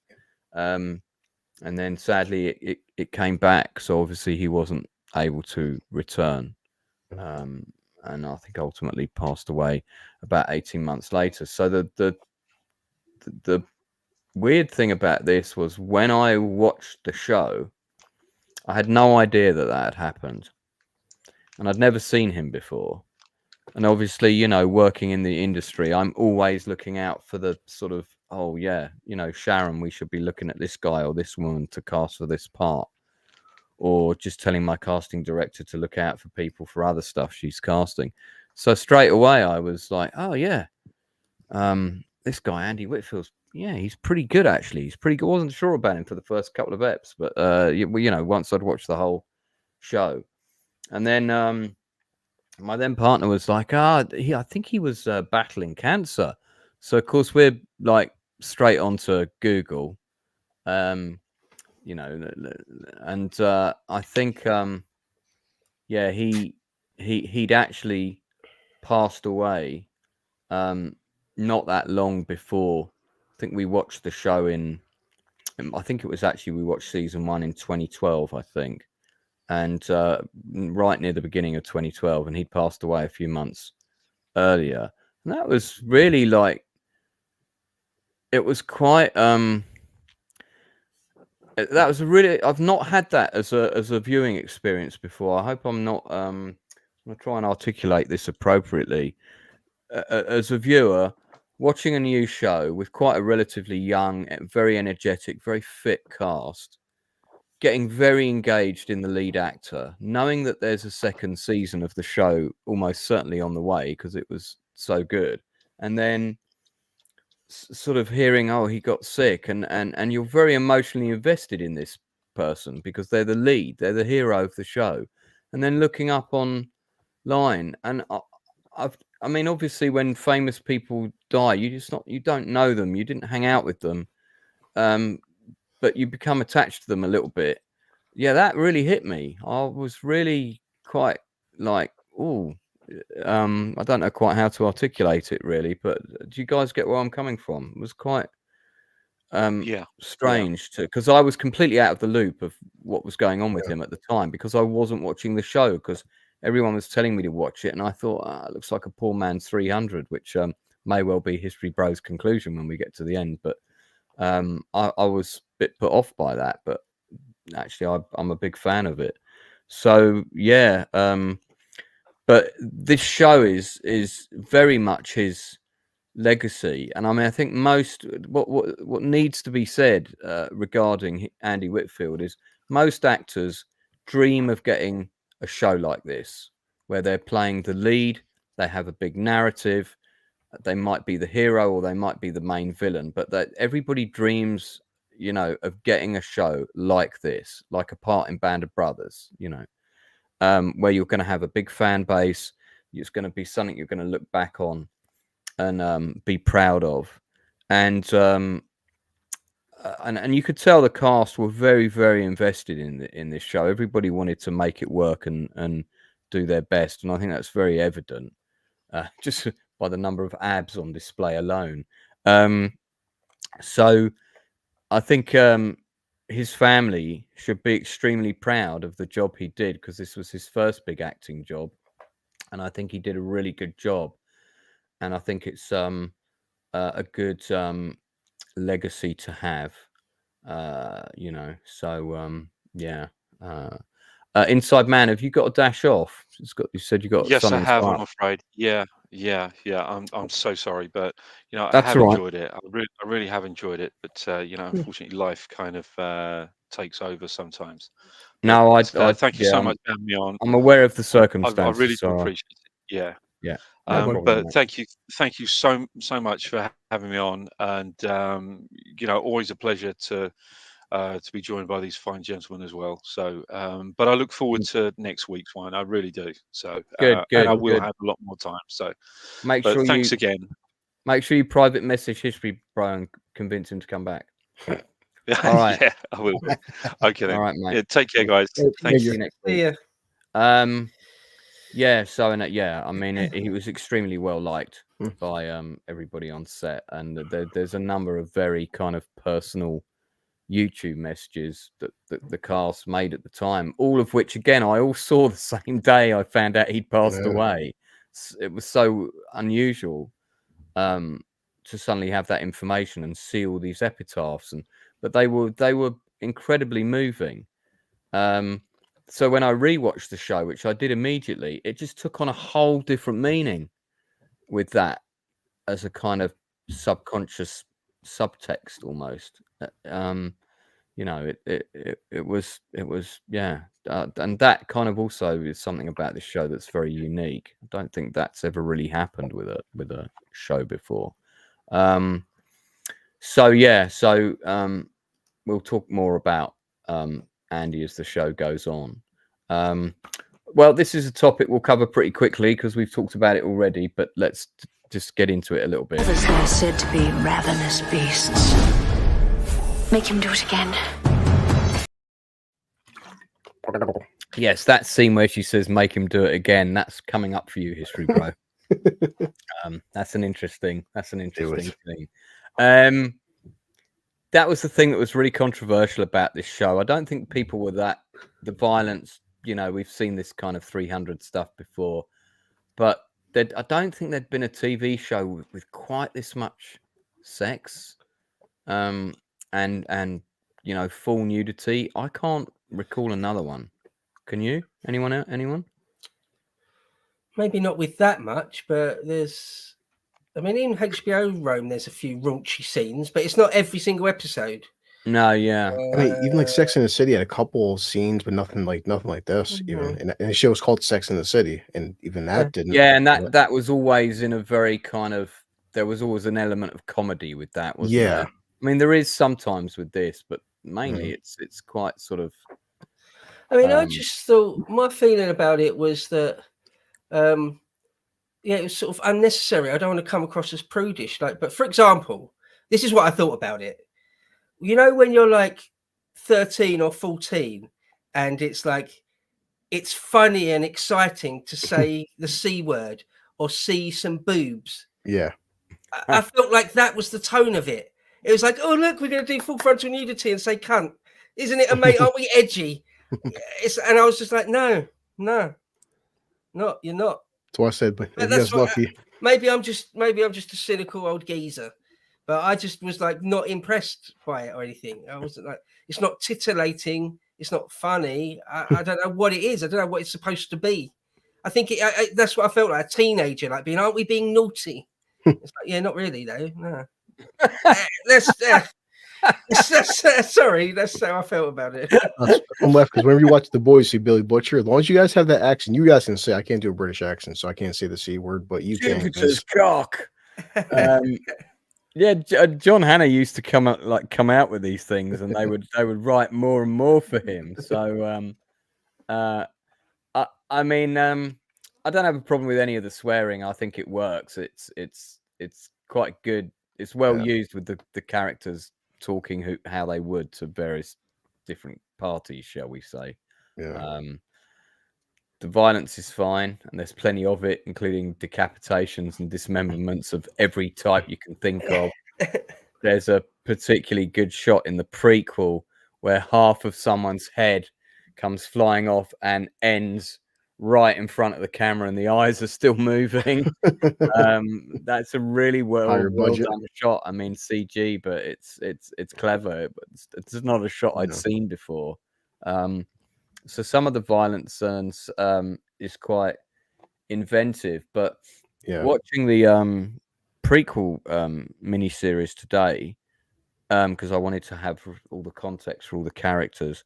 And then sadly it came back, so obviously he wasn't able to return, and I think ultimately passed away about 18 months later. So the weird thing about this was when I watched the show, I had no idea that had happened, and I'd never seen him before. And obviously, working in the industry, I'm always looking out for the sort of, oh yeah, Sharon, we should be looking at this guy or this woman to cast for this part, or just telling my casting director to look out for people for other stuff she's casting. So straight away I was like, oh yeah, this guy Andy Whitfield's, he's pretty good actually. He's pretty good. I wasn't sure about him for the first couple of eps, but once I'd watched the whole show, and then my then partner was like, I think he was battling cancer. So of course we're like straight onto Google, and I think he'd actually passed away not that long before. I think we watched the show I think it was actually, we watched season 1 in 2012, I think, and right near the beginning of 2012, and he'd passed away a few months earlier. And that was really like, it was quite that was really, I've not had that as a viewing experience before. I hope I'm not I'm gonna try and articulate this appropriately. As a viewer, watching a new show with quite a relatively young, very energetic, very fit cast, getting very engaged in the lead actor, knowing that there's a second season of the show almost certainly on the way because it was so good, and then sort of hearing, oh, he got sick, and you're very emotionally invested in this person because they're the lead, they're the hero of the show, and then looking up online, and I mean, obviously, when famous people die, you don't know them, you didn't hang out with them, but you become attached to them a little bit. Yeah, that really hit me. I was really quite like, oh, I don't know quite how to articulate it really, but do you guys get where I'm coming from? It was quite Yeah. strange to, because I was completely out of the loop of what was going on with him at the time because I wasn't watching the show because everyone was telling me to watch it, and I thought, it looks like a poor man's 300, which may well be History Bro's conclusion when we get to the end. But I was a bit put off by that, but actually I'm a big fan of it. So yeah, but this show is very much his legacy, and I mean, I think most what needs to be said regarding Andy Whitfield is most actors dream of getting a show like this where they're playing the lead, they have a big narrative, they might be the hero or they might be the main villain, but that everybody dreams, you know, of getting a show like this, like a part in Band of Brothers, you know, where you're going to have a big fan base. It's going to be something you're going to look back on and be proud of, and you could tell the cast were very, very invested in this show. Everybody wanted to make it work and do their best, and I think that's very evident just by the number of abs on display alone. So I think his family should be extremely proud of the job he did because this was his first big acting job, and I think he did a really good job. And I think it's a good legacy to have, you know. So yeah. Inside Man, have you got a dash off? You said you got Yes, I something have, I'm up. afraid. Yeah. I'm so sorry, but I That's have all right. enjoyed it. I really have enjoyed it, but unfortunately, life kind of takes over sometimes. But No, I thank you yeah, so much for having me on. I'm aware of the I really circumstances, do so appreciate it. Yeah. yeah, no problem, But mate. thank you so much for having me on, and always a pleasure to be joined by these fine gentlemen as well. So, but I look forward to next week's one. I really do. So, Good, and good, I will good. have a lot more time. So, Make but sure thanks you again. private message History Bro and convince him to come back. All right, Yeah, I will do. Okay all then. right, mate. Yeah, take care, guys. Thank See you. you next See week. ya. Yeah, so yeah, I mean, he was extremely well liked by everybody on set, and there's a number of very kind of personal YouTube messages that the cast made at the time, all of which, again, I all saw the same day I found out he'd passed away. It was so unusual to suddenly have that information and see all these epitaphs, but they were incredibly moving. So when I rewatched the show, which I did immediately, it just took on a whole different meaning with that as a kind of subconscious subtext almost. You know, it was yeah, and that kind of also is something about this show that's very unique. I don't think that's ever really happened with a show before. So yeah, we'll talk more about Andy as the show goes on. Well, this is a topic we'll cover pretty quickly because we've talked about it already, but let's just get into it a little bit. Others are said to be ravenous beasts. Make him do it again. Yes, that scene where she says, make him do it again, that's coming up for you, History Bro. That's an interesting thing. That was the thing that was really controversial about this show. I don't think people were the violence, you know, we've seen this kind of 300 stuff before, but I don't think there'd been a TV show with quite this much sex and you know, full nudity. I can't recall another one. Can you? Anyone? Maybe not with that much, but there's I mean, in HBO Rome, there's a few raunchy scenes, but it's not every single episode. No, yeah. I mean, even like Sex in the City had a couple of scenes, but nothing like this. Even and the show was called Sex in the City, and even that didn't. Yeah, and that was always in a very kind of. There was always an element of comedy with that, wasn't there? I mean, there is sometimes with this, but mainly it's quite sort of. I mean, I just thought my feeling about it was that, yeah, it was sort of unnecessary. I don't want to come across as prudish, like, but for example, this is what I thought about it. You know, when you're like 13 or 14, and it's like it's funny and exciting to say the C word or see some boobs. Yeah. I felt like that was the tone of it. It was like, oh, look, we're going to do full frontal nudity and say cunt. Isn't it amazing? Aren't we edgy? And I was just like, no, you're not. That's why I said, but if you That's guys lucky. maybe I'm just a cynical old geezer, but I just was like not impressed by it or anything. I wasn't like, it's not titillating, it's not funny. I don't know what it is. I don't know what it's supposed to be. I think that's what I felt like, a teenager, like being, aren't we being naughty? It's like, yeah, not really though. No. Sorry, that's how I felt about it. I'm left because whenever you watch The Boys, see Billy Butcher. As long as you guys have that accent, you guys can say, I can't do a British accent, so I can't say the C word, but you can. Jupiter's cock. Yeah, John Hannah used to come out with these things, and they would write more and more for him. So, I mean, I don't have a problem with any of the swearing. I think it works. It's quite good. It's well used with the characters talking how they would to various different parties, shall we say. Yeah. The violence is fine, and there's plenty of it, including decapitations and dismemberments of every type you can think of. There's a particularly good shot in the prequel where half of someone's head comes flying off and ends right in front of the camera, and the eyes are still moving. That's a really well done shot. I mean, CG, but it's clever. But it's not a shot I'd seen before. So some of the violence is quite inventive, but watching the prequel miniseries today, because I wanted to have all the context for all the characters,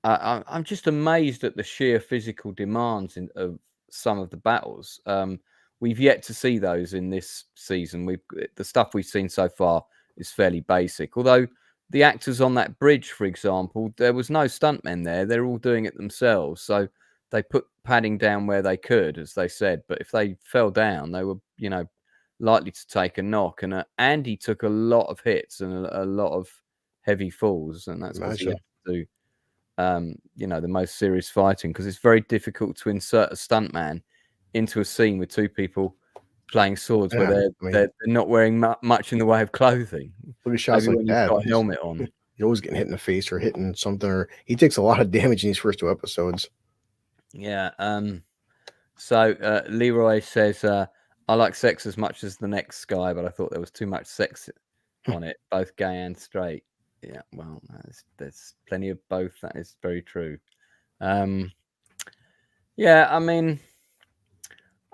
I'm just amazed at the sheer physical demands of some of the battles. We've yet to see those in this season. The stuff we've seen so far is fairly basic, although the actors on that bridge, for example, there was no stuntmen there. They're all doing it themselves. So they put padding down where they could, as they said. But if they fell down, they were, likely to take a knock. And Andy took a lot of hits and a lot of heavy falls. And that's because he had to do, the most serious fighting, because it's very difficult to insert a stuntman into a scene with two people playing swords where they're not wearing much in the way of clothing. Look at shots like that. Got a helmet on. You're always getting hit in the face or hitting something, or he takes a lot of damage in these first 2 episodes. Yeah. So Leroy says, I like sex as much as the next guy, but I thought there was too much sex on it, both gay and straight. Yeah, well, there's plenty of both. That is very true. Yeah, I mean,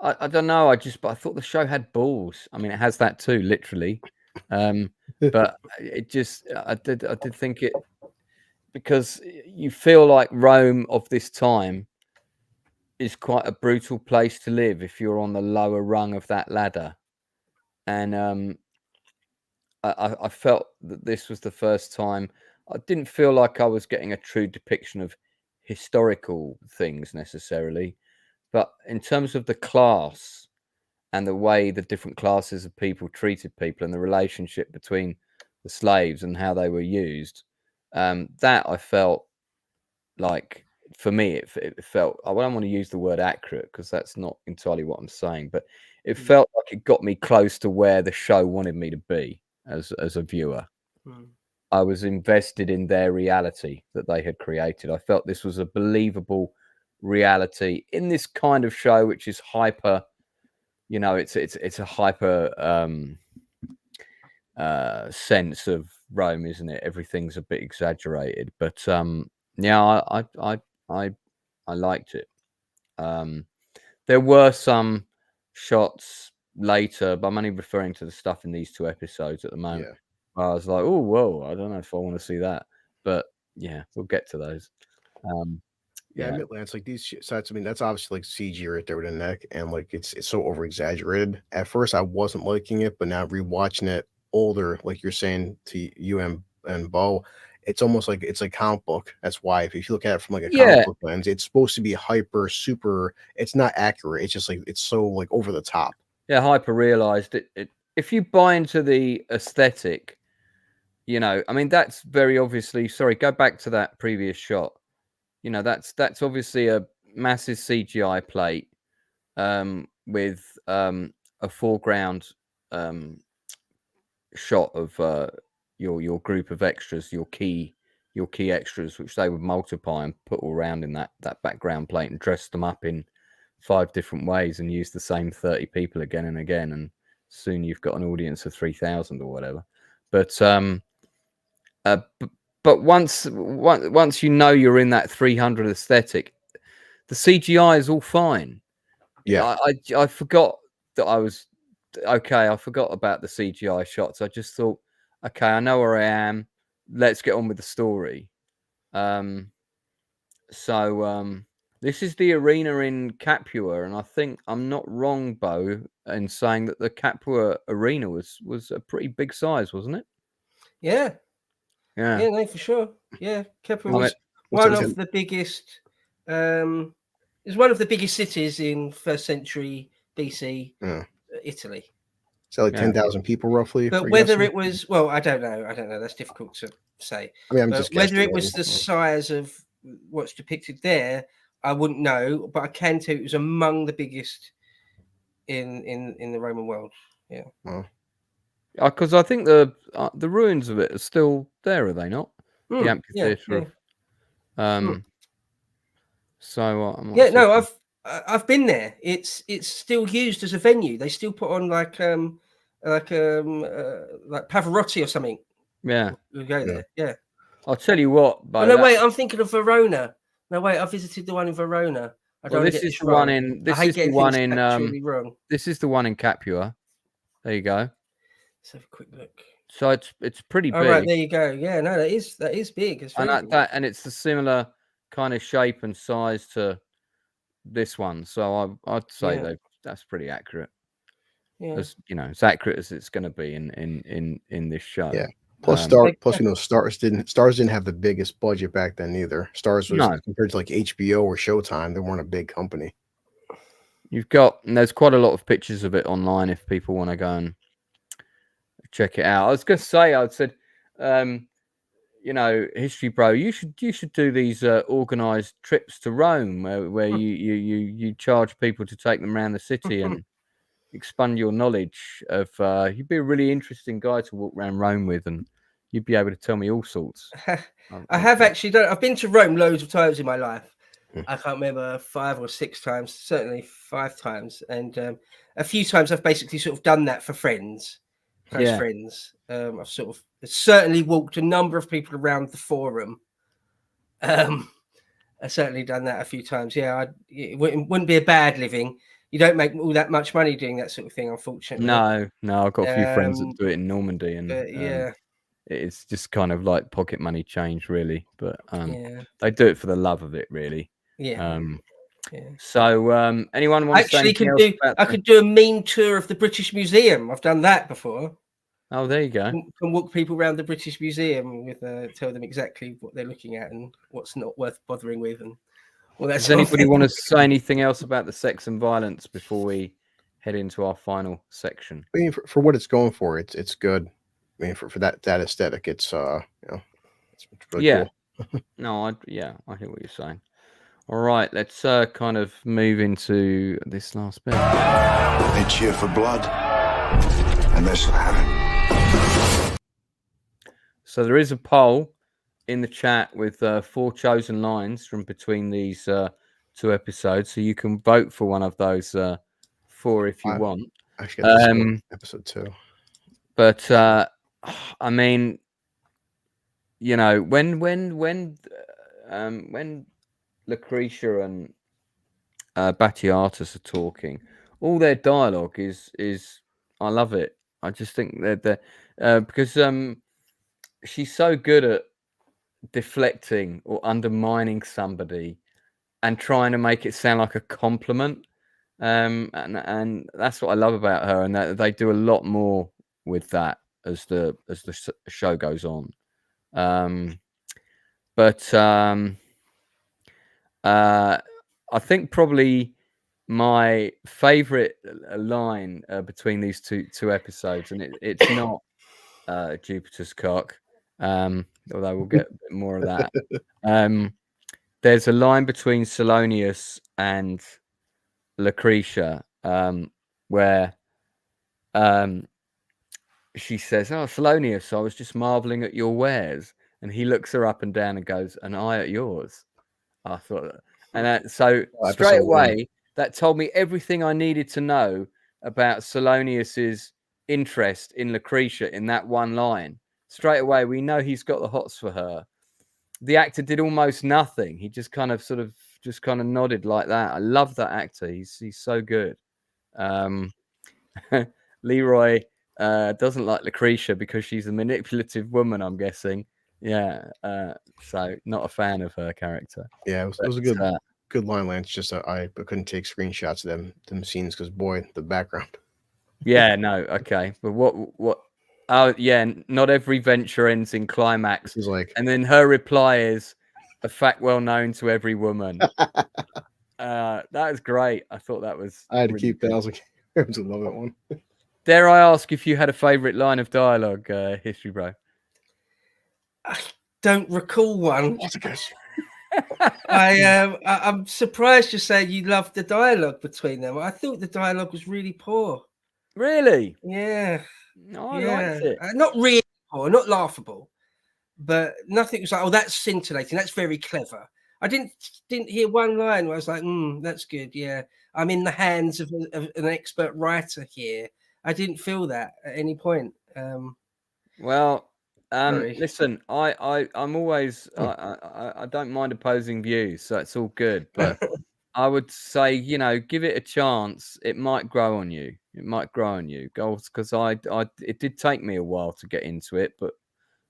I don't know. But I thought the show had balls. I mean, it has that too, literally. But it just, I did think it, because you feel like Rome of this time is quite a brutal place to live if you're on the lower rung of that ladder. And I felt that this was the first time. I didn't feel like I was getting a true depiction of historical things necessarily, but in terms of the class and the way the different classes of people treated people and the relationship between the slaves and how they were used, that I felt like, for me, it felt, I don't want to use the word accurate because that's not entirely what I'm saying, but it felt like it got me close to where the show wanted me to be as a viewer. I was invested in their reality that they had created. I felt this was a believable reality in this kind of show, which is hyper, it's a hyper sense of Rome, isn't it? Everything's a bit exaggerated, but yeah, I liked it. There were some shots later, but I'm only referring to the stuff in these 2 episodes at the moment. Yeah. I was like, oh, whoa, I don't know if I want to see that, but yeah, we'll get to those. Yeah, I Yeah, admit, Lance, like these sites. I mean, that's obviously like CG right there with the neck, and like it's so over exaggerated. At first, I wasn't liking it, but now rewatching it older, like you're saying to you and Bo, it's almost like it's like comic book. That's why if you look at it from like a comic yeah, book lens, it's supposed to be hyper super. It's not accurate. It's just like it's so like over the top. yeah, hyper realized it. If you buy into the aesthetic, you know, I mean, that's very obviously. Sorry, go back to that previous shot. You know, that's obviously a massive CGI plate with a foreground shot of your group of extras, your key extras, which they would multiply and put all around in that background plate and dress them up in 5 different ways and use the same 30 people again and again, and soon you've got an audience of 3,000 or whatever. But but once you know you're in that 300 aesthetic, the CGI is all fine. Yeah, I forgot that I was okay. I forgot about the CGI shots. I just thought, okay, I know where I am. Let's get on with the story. So this is the arena in Capua, and I think I'm not wrong, Bo, in saying that the Capua arena was a pretty big size, wasn't it? Yeah, Yeah. yeah, no, for sure. Yeah, Kepler I mean, was what's one it- of the biggest. It was one of the biggest cities in first century BC Yeah. Italy. So like Yeah. 10,000 people roughly. But are you whether guessing? it was, well, I don't know. That's difficult to say. I mean, I'm But just whether guessing. it was the size of what's depicted there, I wouldn't know. But I can tell you it was among the biggest in the Roman world. Yeah. Well, because I think the ruins of it are still there, are they not? The Yeah. amphitheater Yeah. of so I might Yeah. see No, if I've been there. It's still used as a venue. They still put on like Pavarotti or something. yeah. You go there. Yeah. I'll tell you what, Bo. Oh no, that- wait. I'm thinking of Verona. No, wait. I visited the one in Verona. I don't well, want to this get is this the wrong. one in. I This hate is the getting one things in. actually wrong. This is the one in Capua. There you go. Let's have a quick look. So it's pretty All big. right, there you go. Yeah, no, that is big. It's very big. And it's a similar kind of shape and size to this one. So I'd say Yeah. that's pretty accurate. Yeah. As you know, as accurate as it's going to be in this show. yeah. Plus, Stars didn't have the biggest budget back then either. Stars was No. compared to like HBO or Showtime, they weren't a big company. You've got, and there's quite a lot of pictures of it online if people want to go and check it out. I was going to say, I said, you know, History Bro, you should do these organized trips to Rome where you charge people to take them around the city and expand your knowledge of. You'd be a really interesting guy to walk around Rome with, and you'd be able to tell me all sorts. I have actually done. I've been to Rome loads of times in my life. Hmm. I can't remember 5 or 6 times, certainly 5 times, and a few times I've basically sort of done that for friends, close friends. I've sort of certainly walked a number of people around the Forum. I've certainly done that a few times. Yeah, it wouldn't be a bad living. You don't make all that much money doing that sort of thing, unfortunately. No, I've got a few friends that do it in Normandy, and yeah. it's just kind of like pocket money change, really. But Yeah. they do it for the love of it, really. Yeah. So anyone want to say anything else about I could do a mean tour of the British Museum. I've done that before. Oh, there you go. Can walk people around the British Museum with tell them exactly what they're looking at and what's not worth bothering with, and all that. Does sort of anybody thing. want to say anything else about the sex and violence before we head into our final section? I mean, for what it's going for, it's good. I mean, for that aesthetic, it's you know, it's really cool. No, I hear what you're saying. All right, let's kind of move into this last bit. They cheer for blood, and they shall have it. So there is a poll in the chat with 4 chosen lines from between these 2 episodes, so you can vote for one of those 4 if you want. I actually got this one, episode 2. But I mean, you know, when Lucretia and Batiatus are talking, all their dialogue is I love it. I just think that because she's so good at deflecting or undermining somebody and trying to make it sound like a compliment. And that's what I love about her, and that they do a lot more with that as the show goes on. But I think probably my favorite line between these two episodes, and it's not Jupiter's cock, although we'll get a bit more of that. There's a line between Salonius and Lucretia where she says, "Oh, Salonius, I was just marveling at your wares," and he looks her up and down and goes, "And I at yours." I thought, and so straight Episode one. away that told me everything I needed to know about Salonius's interest in Lucretia in that one line. Straight away, we know he's got the hots for her. The actor did almost nothing. He just kind of nodded like that. I love that actor. He's so good. Leroy doesn't like Lucretia because she's a manipulative woman, I'm guessing. Yeah. So not a fan of her character. Yeah, it was a good line, Lance. Just I couldn't take screenshots of them scenes because boy, the background. Yeah, no, okay. But what oh yeah, not every venture ends in climax. He's like, and then her reply is a fact well known to every woman. That was great. I thought that was I had to really keep that. good. I was like, I was love that one. Dare I ask if you had a favorite line of dialogue, History Bro? I don't recall one. I'm surprised you say you loved the dialogue between them. I thought the dialogue was really poor. Really? Yeah. No, I liked it. Not really poor, not laughable, but nothing was like, oh, that's scintillating. That's very clever. I didn't hear one line where I was like, that's good. Yeah, I'm in the hands of an expert writer here. I didn't feel that at any point. Well, Sorry. listen, I'm always I don't mind opposing views, so it's all good. But I would say, give it a chance. It might grow on you. It might grow on you, goals, because it did take me a while to get into it, but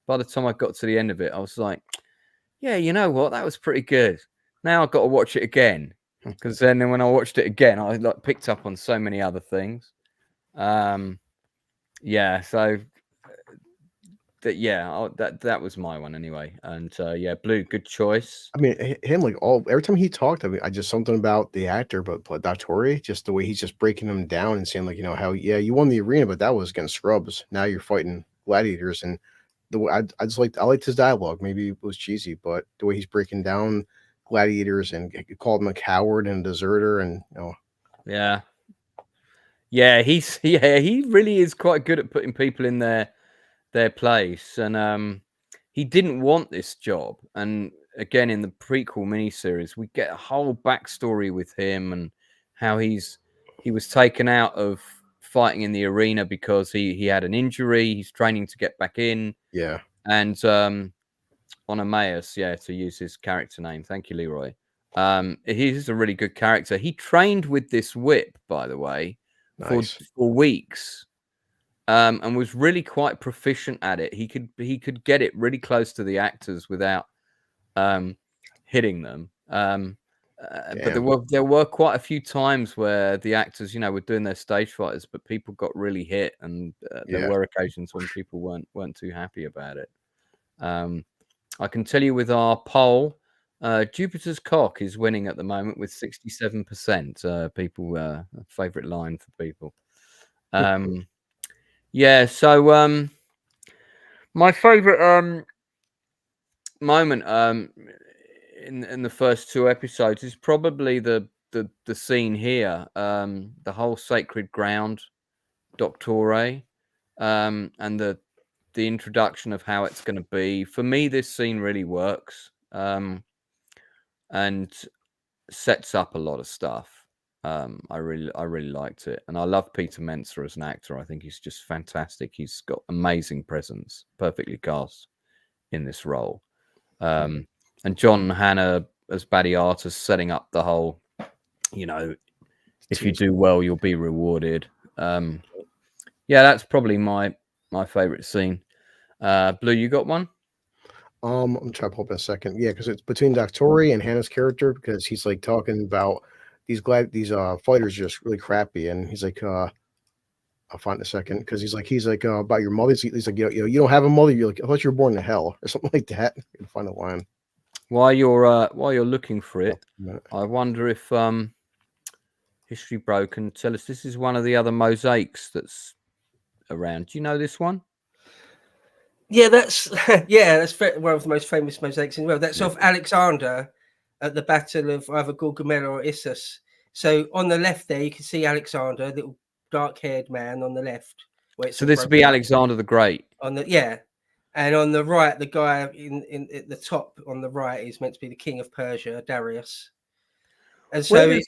by the time I got to the end of it, I was like, yeah, you know what, that was pretty good. Now I've got to watch it again, because then when I watched it again, I picked up on so many other things. Yeah, so that was my one anyway. And yeah, Blue, good choice. I mean, him every time he talked, I mean, I just something about the actor, but Dottore, just the way he's just breaking him down and saying how you won the arena, but that was against scrubs. Now you're fighting gladiators, and the way I liked his dialogue. Maybe it was cheesy, but the way he's breaking down gladiators and called him a coward and a deserter, and yeah, he really is quite good at putting people in their place, and he didn't want this job. And again, in the prequel miniseries, we get a whole backstory with him and how he was taken out of fighting in the arena because he had an injury. He's training to get back in. Yeah. And on Emmaus, to use his character name. Thank you, Leroy. He's a really good character. He trained with this whip, by the way, nice. for weeks. And was really quite proficient at it. He could get it really close to the actors without hitting them. But there were quite a few times where the actors, were doing their stage fighters, but people got really hit, and there were occasions when people weren't too happy about it. I can tell you with our poll, Jupiter's cock is winning at the moment with 67%. People favorite line for people. Yeah, so my favorite moment in the first two episodes is probably the scene here, the whole sacred ground Doctore, and the introduction of how it's going to be. For me, this scene really works and sets up a lot of stuff. I really liked it, and I love Peter Mensa as an actor. I think he's just fantastic. He's got amazing presence, perfectly cast in this role. And John Hannah as Badiatus setting up the whole, if you do well, you'll be rewarded. Yeah, that's probably my favorite scene. Blue, you got one? I'm trying to pull up in a second. Yeah, because it's between Doctori and Hannah's character, because he's like talking about these fighters are just really crappy, and he's like, I'll find a second, because he's like about your mother. He's like, you don't have a mother. You're like, I thought you were born to hell or something like that. I can find a line. While you're looking for it, I wonder if History Bro can tell us. This is one of the other mosaics that's around. Do you know this one? Yeah, that's one of the most famous mosaics in the world. That's of Alexander at the Battle of either Gaugamela or Issus. So on the left there, you can see Alexander, little dark-haired man on the left. So this would be Alexander the Great. And on the right, the guy in at the top on the right is meant to be the king of Persia, Darius. And so where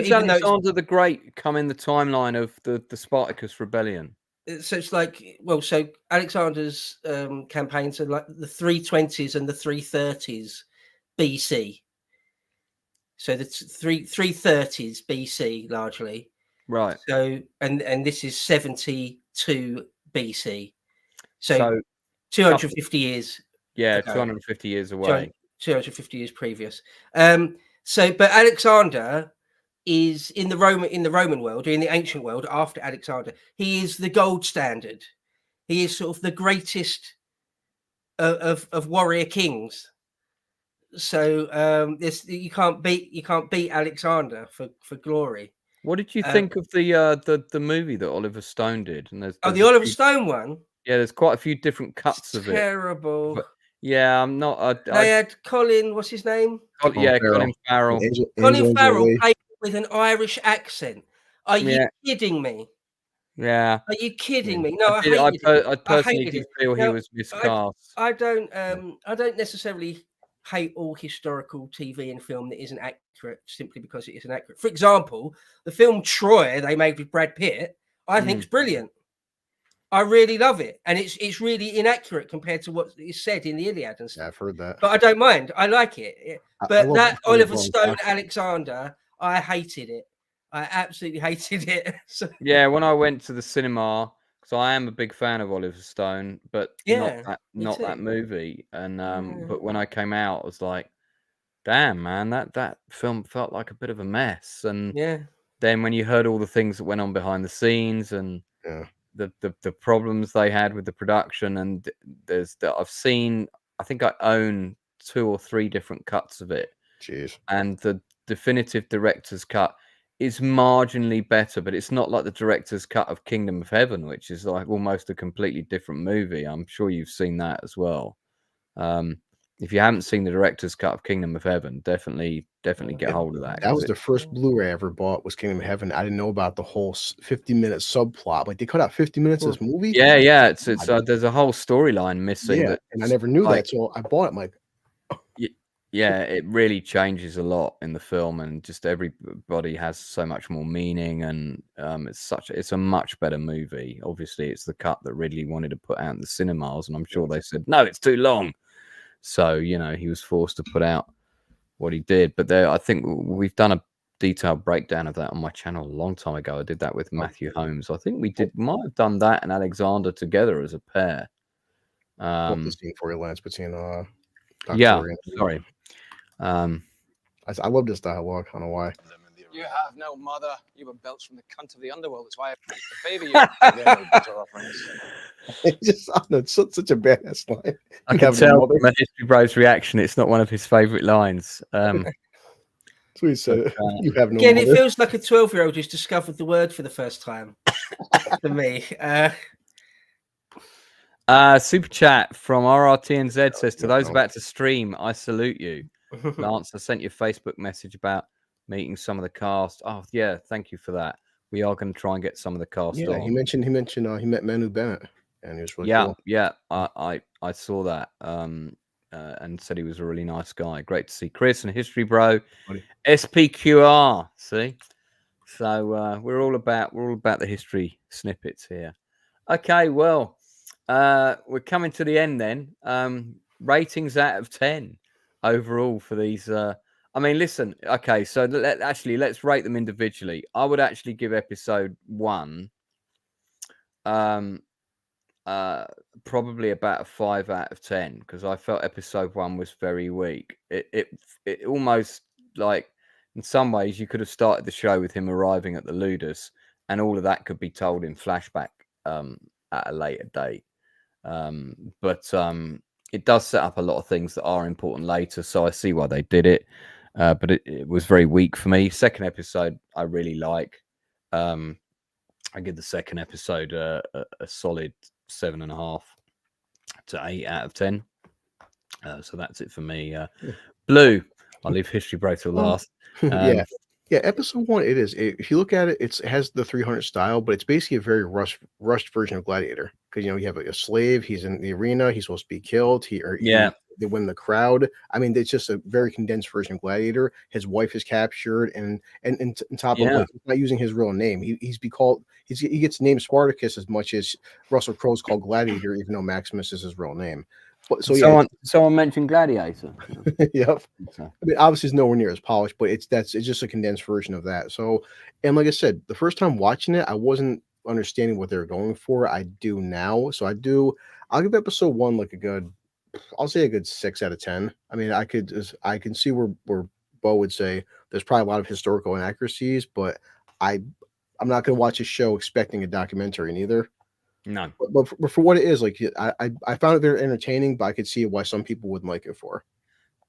does Alexander the Great come in the timeline of the Spartacus rebellion? So it's like, so Alexander's campaigns are like the 320s and the 330s BC. So the 330s BC largely. Right. So and this is 72 BC. So 250 years. Yeah, ago. 250 years away. 250 years previous. But Alexander is in the Roman world, in the ancient world after Alexander, he is the gold standard. He is sort of the greatest of warrior kings. So you can't beat Alexander for glory. What did you think of the movie that Oliver Stone did? And there's the Oliver Stone one. Yeah, there's quite a few different cuts of it. Terrible. Yeah, I'm not. They had Colin. What's his name? Colin Farrell. Colin Farrell played with an Irish accent. Are you kidding me? Yeah. Are you kidding me? No, I personally did feel he was miscast. I don't necessarily hate all historical TV and film that isn't accurate simply because it isn't accurate. For example, the film Troy they made with Brad Pitt, I think is brilliant. I really love it, and it's really inaccurate compared to what is said in the Iliad and stuff. Yeah, I've heard that, but I don't mind. I like it. But that Oliver Stone Alexander, I hated it. I absolutely hated it. Yeah, when I went to the cinema, because I am a big fan of Oliver Stone, but not that movie. And but when I came out, I was like, damn, man, that film felt like a bit of a mess. And then when you heard all the things that went on behind the scenes and the problems they had with the production, and I've seen, I think I own 2 or 3 different cuts of it. Jeez. And the definitive director's cut is marginally better, but it's not like the director's cut of Kingdom of Heaven, which is like almost a completely different movie. I'm sure you've seen that as well. If you haven't seen the director's cut of Kingdom of Heaven, definitely get hold of that. That was the first Blu-ray I ever bought, was Kingdom of Heaven. I didn't know about the whole 50-minute subplot. Like, they cut out 50 minutes of this movie. Yeah. It's there's a whole storyline missing. Yeah, and I never knew that, so I bought it. I'm like, yeah, it really changes a lot in the film, and just everybody has so much more meaning, and it's a much better movie. Obviously, it's the cut that Ridley wanted to put out in the cinemas, and I'm sure they said no, it's too long. So he was forced to put out what he did. But I think we've done a detailed breakdown of that on my channel a long time ago. I did that with Matthew Holmes. I think we might have done that and Alexander together as a pair. the scene for you, Lance, between sorry. I love this dialogue. I don't know why. You have no mother. You were belts from the cunt of the underworld. That's why I favor you. It's such a badass line. I can tell from History Bro's reaction, it's not one of his favorite lines. So he said, "You have no." Again, mother. it feels like a 12-year-old who's discovered the word for the first time. To me. Super chat from RRTNZ says, to those about to stream, I salute you. Lance, I sent you a Facebook message about meeting some of the cast. Oh yeah, thank you for that. We are going to try and get some of the cast on. He mentioned he met Manu Bennett, and he was really cool. I saw that and said he was a really nice guy. Great to see Chris and History Bro. SPQR, see? So we're all about the history snippets here. Okay, well, we're coming to the end then. Ratings out of 10 overall for these I mean, listen. Okay, so let's rate them individually. I would actually give episode 1, probably about a 5 out of 10 because I felt episode 1 was very weak. It almost like in some ways you could have started the show with him arriving at the Ludus, and all of that could be told in flashback at a later date. But it does set up a lot of things that are important later, so I see why they did it. But it was very weak for me. Second episode, I really like. I give the second episode a solid 7.5 to 8 out of 10. So that's it for me. Blue, I'll leave History Bro till last. Yeah, episode 1, if you look at it, it has the 300 style, but it's basically a very rushed version of Gladiator. Because you have a slave, he's in the arena, he's supposed to be killed, they win the crowd. I mean, it's just a very condensed version of Gladiator. His wife is captured, and on top of like, he's not using his real name. He gets named Spartacus as much as Russell Crowe's called Gladiator, even though Maximus is his real name. But someone mentioned Gladiator. Yep. I mean, obviously, it's nowhere near as polished, but it's just a condensed version of that. So, and like I said, the first time watching it, I wasn't understanding what they were going for. I do now. So I'll give episode 1 like I'll say a good 6 out of 10. I mean, I can see where Bo would say there's probably a lot of historical inaccuracies, but I'm not going to watch a show expecting a documentary neither. No, but for what it is, like I found it very entertaining, but I could see why some people wouldn't like it for.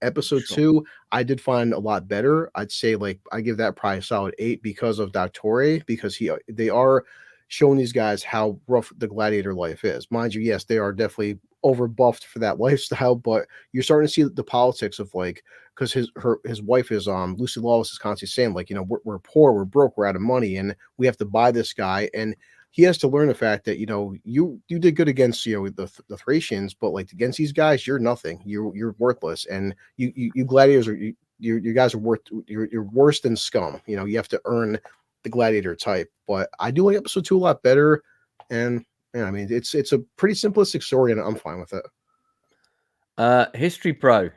Episode 2, I did find a lot better. I'd say like I give that probably a solid 8 because of Dottore, because they are showing these guys how rough the gladiator life is. Mind you, yes, they are definitely over buffed for that lifestyle, but you're starting to see the politics of like, because his wife is Lucy Lawless is constantly saying like, we're poor, we're broke, we're out of money, and we have to buy this guy, and he has to learn the fact that you did good against the Thracians, but like against these guys, you're nothing. You're worthless, and you gladiators are you guys are you're worse than scum. You have to earn the gladiator type. But I do like episode 2 a lot better, and I mean it's a pretty simplistic story, and I'm fine with it. History Pro,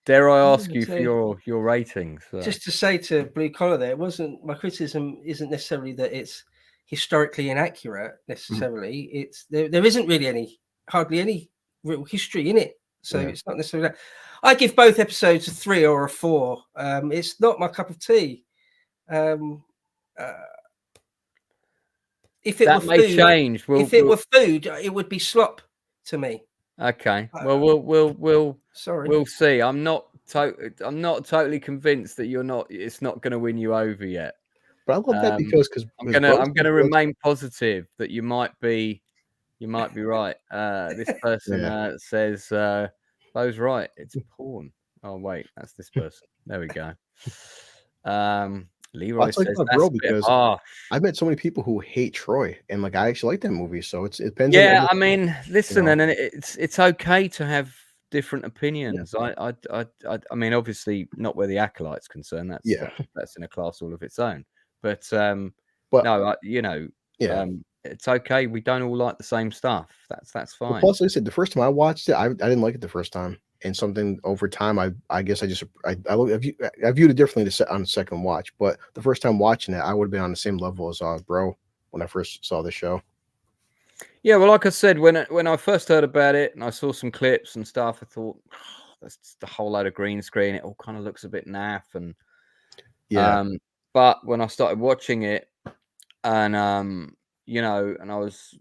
dare I ask you for your ratings? Just to say to Blue Collar, there, my criticism isn't necessarily that it's historically inaccurate necessarily. It's there isn't really hardly any real history in it, so it's not necessarily that. I give both episodes a 3 or a 4. It's not my cup of tea. If it that were may food, change. If it were food, it would be slop to me. Okay. Well, we'll see. I'm not totally convinced that it's not going to win you over yet. But I love that because I'm gonna remain positive that you might be right. This person says Bo's right. It's porn. Oh wait, that's this person. There we go. Leroy says that's bro, because I've met so many people who hate Troy, and like I actually like that movie. So it depends. Yeah, I mean, listen, and it's okay to have different opinions. Yeah. I mean, obviously not where the Acolyte's concerned. That's in a class all of its own. But no, it's okay. We don't all like the same stuff. That's fine. Well, plus, like I said, the first time I watched it, I didn't like it the first time, and something over time, I guess I viewed it differently on the second watch. But the first time watching it, I would have been on the same level as Bro when I first saw the show. Yeah, well, like I said, when I first heard about it and I saw some clips and stuff, I thought that's just a whole load of green screen. It all kind of looks a bit naff, and but when I started watching it, and and I was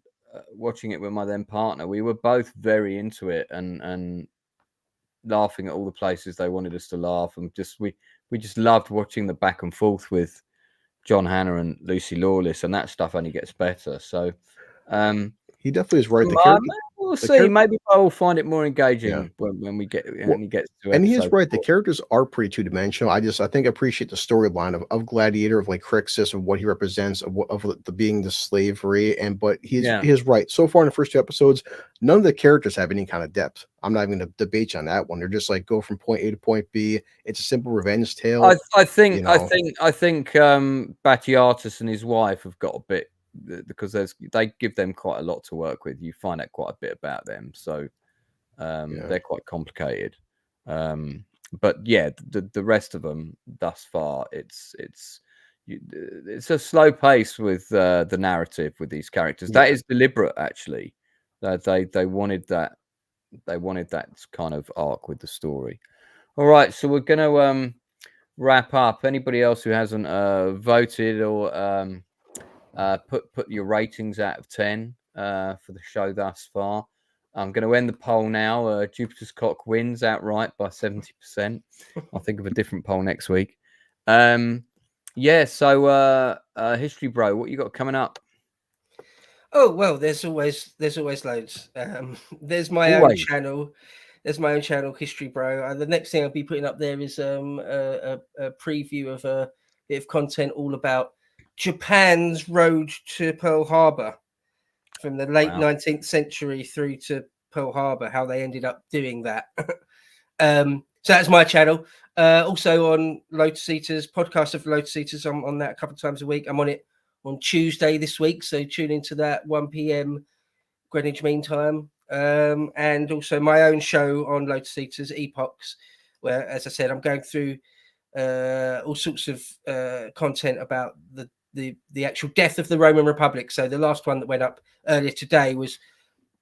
watching it with my then partner, we were both very into it and laughing at all the places they wanted us to laugh, and we just loved watching the back and forth with John Hannah and Lucy Lawless, and that stuff only gets better. So he definitely is right. We'll see. Maybe I will find it more engaging when we get when he gets to it. And he is right. The characters are pretty two-dimensional. I think I appreciate the storyline of Gladiator, of like Crixus, of what he represents, of the being the slavery. But he is right. So far in the first 2 episodes, none of the characters have any kind of depth. I'm not even going to debate you on that one. They're just like go from point A to point B. It's a simple revenge tale. I think Batiatus and his wife have got a bit, because they give them quite a lot to work with. You find out quite a bit about them, so they're quite complicated. but yeah, the rest of them thus far, it's a slow pace with the narrative with these characters. Yeah. That is deliberate, actually. They wanted that. They wanted that kind of arc with the story. All right, so we're gonna wrap up. Anybody else who hasn't voted or put your ratings out of 10 for the show thus far. I'm going to end the poll now. Jupiter's Cock wins outright by 70%. I'll think of a different poll next week. Yeah, so History Bro, what you got coming up? Oh well, there's always loads. There's my own channel. There's my own channel, History Bro. The next thing I'll be putting up there is a preview of a bit of content all about Japan's road to Pearl Harbor from the late 19th century through to Pearl Harbor, how they ended up doing that. So that's my channel. Also on Lotus Eaters, podcast of Lotus Eaters. I'm on that a couple of times a week. I'm on it on Tuesday this week, so tune into that 1 p.m. Greenwich Mean Time. And also my own show on Lotus Eaters, Epochs, where, as I said, I'm going through all sorts of content about the actual death of the Roman Republic. So the last one that went up earlier today was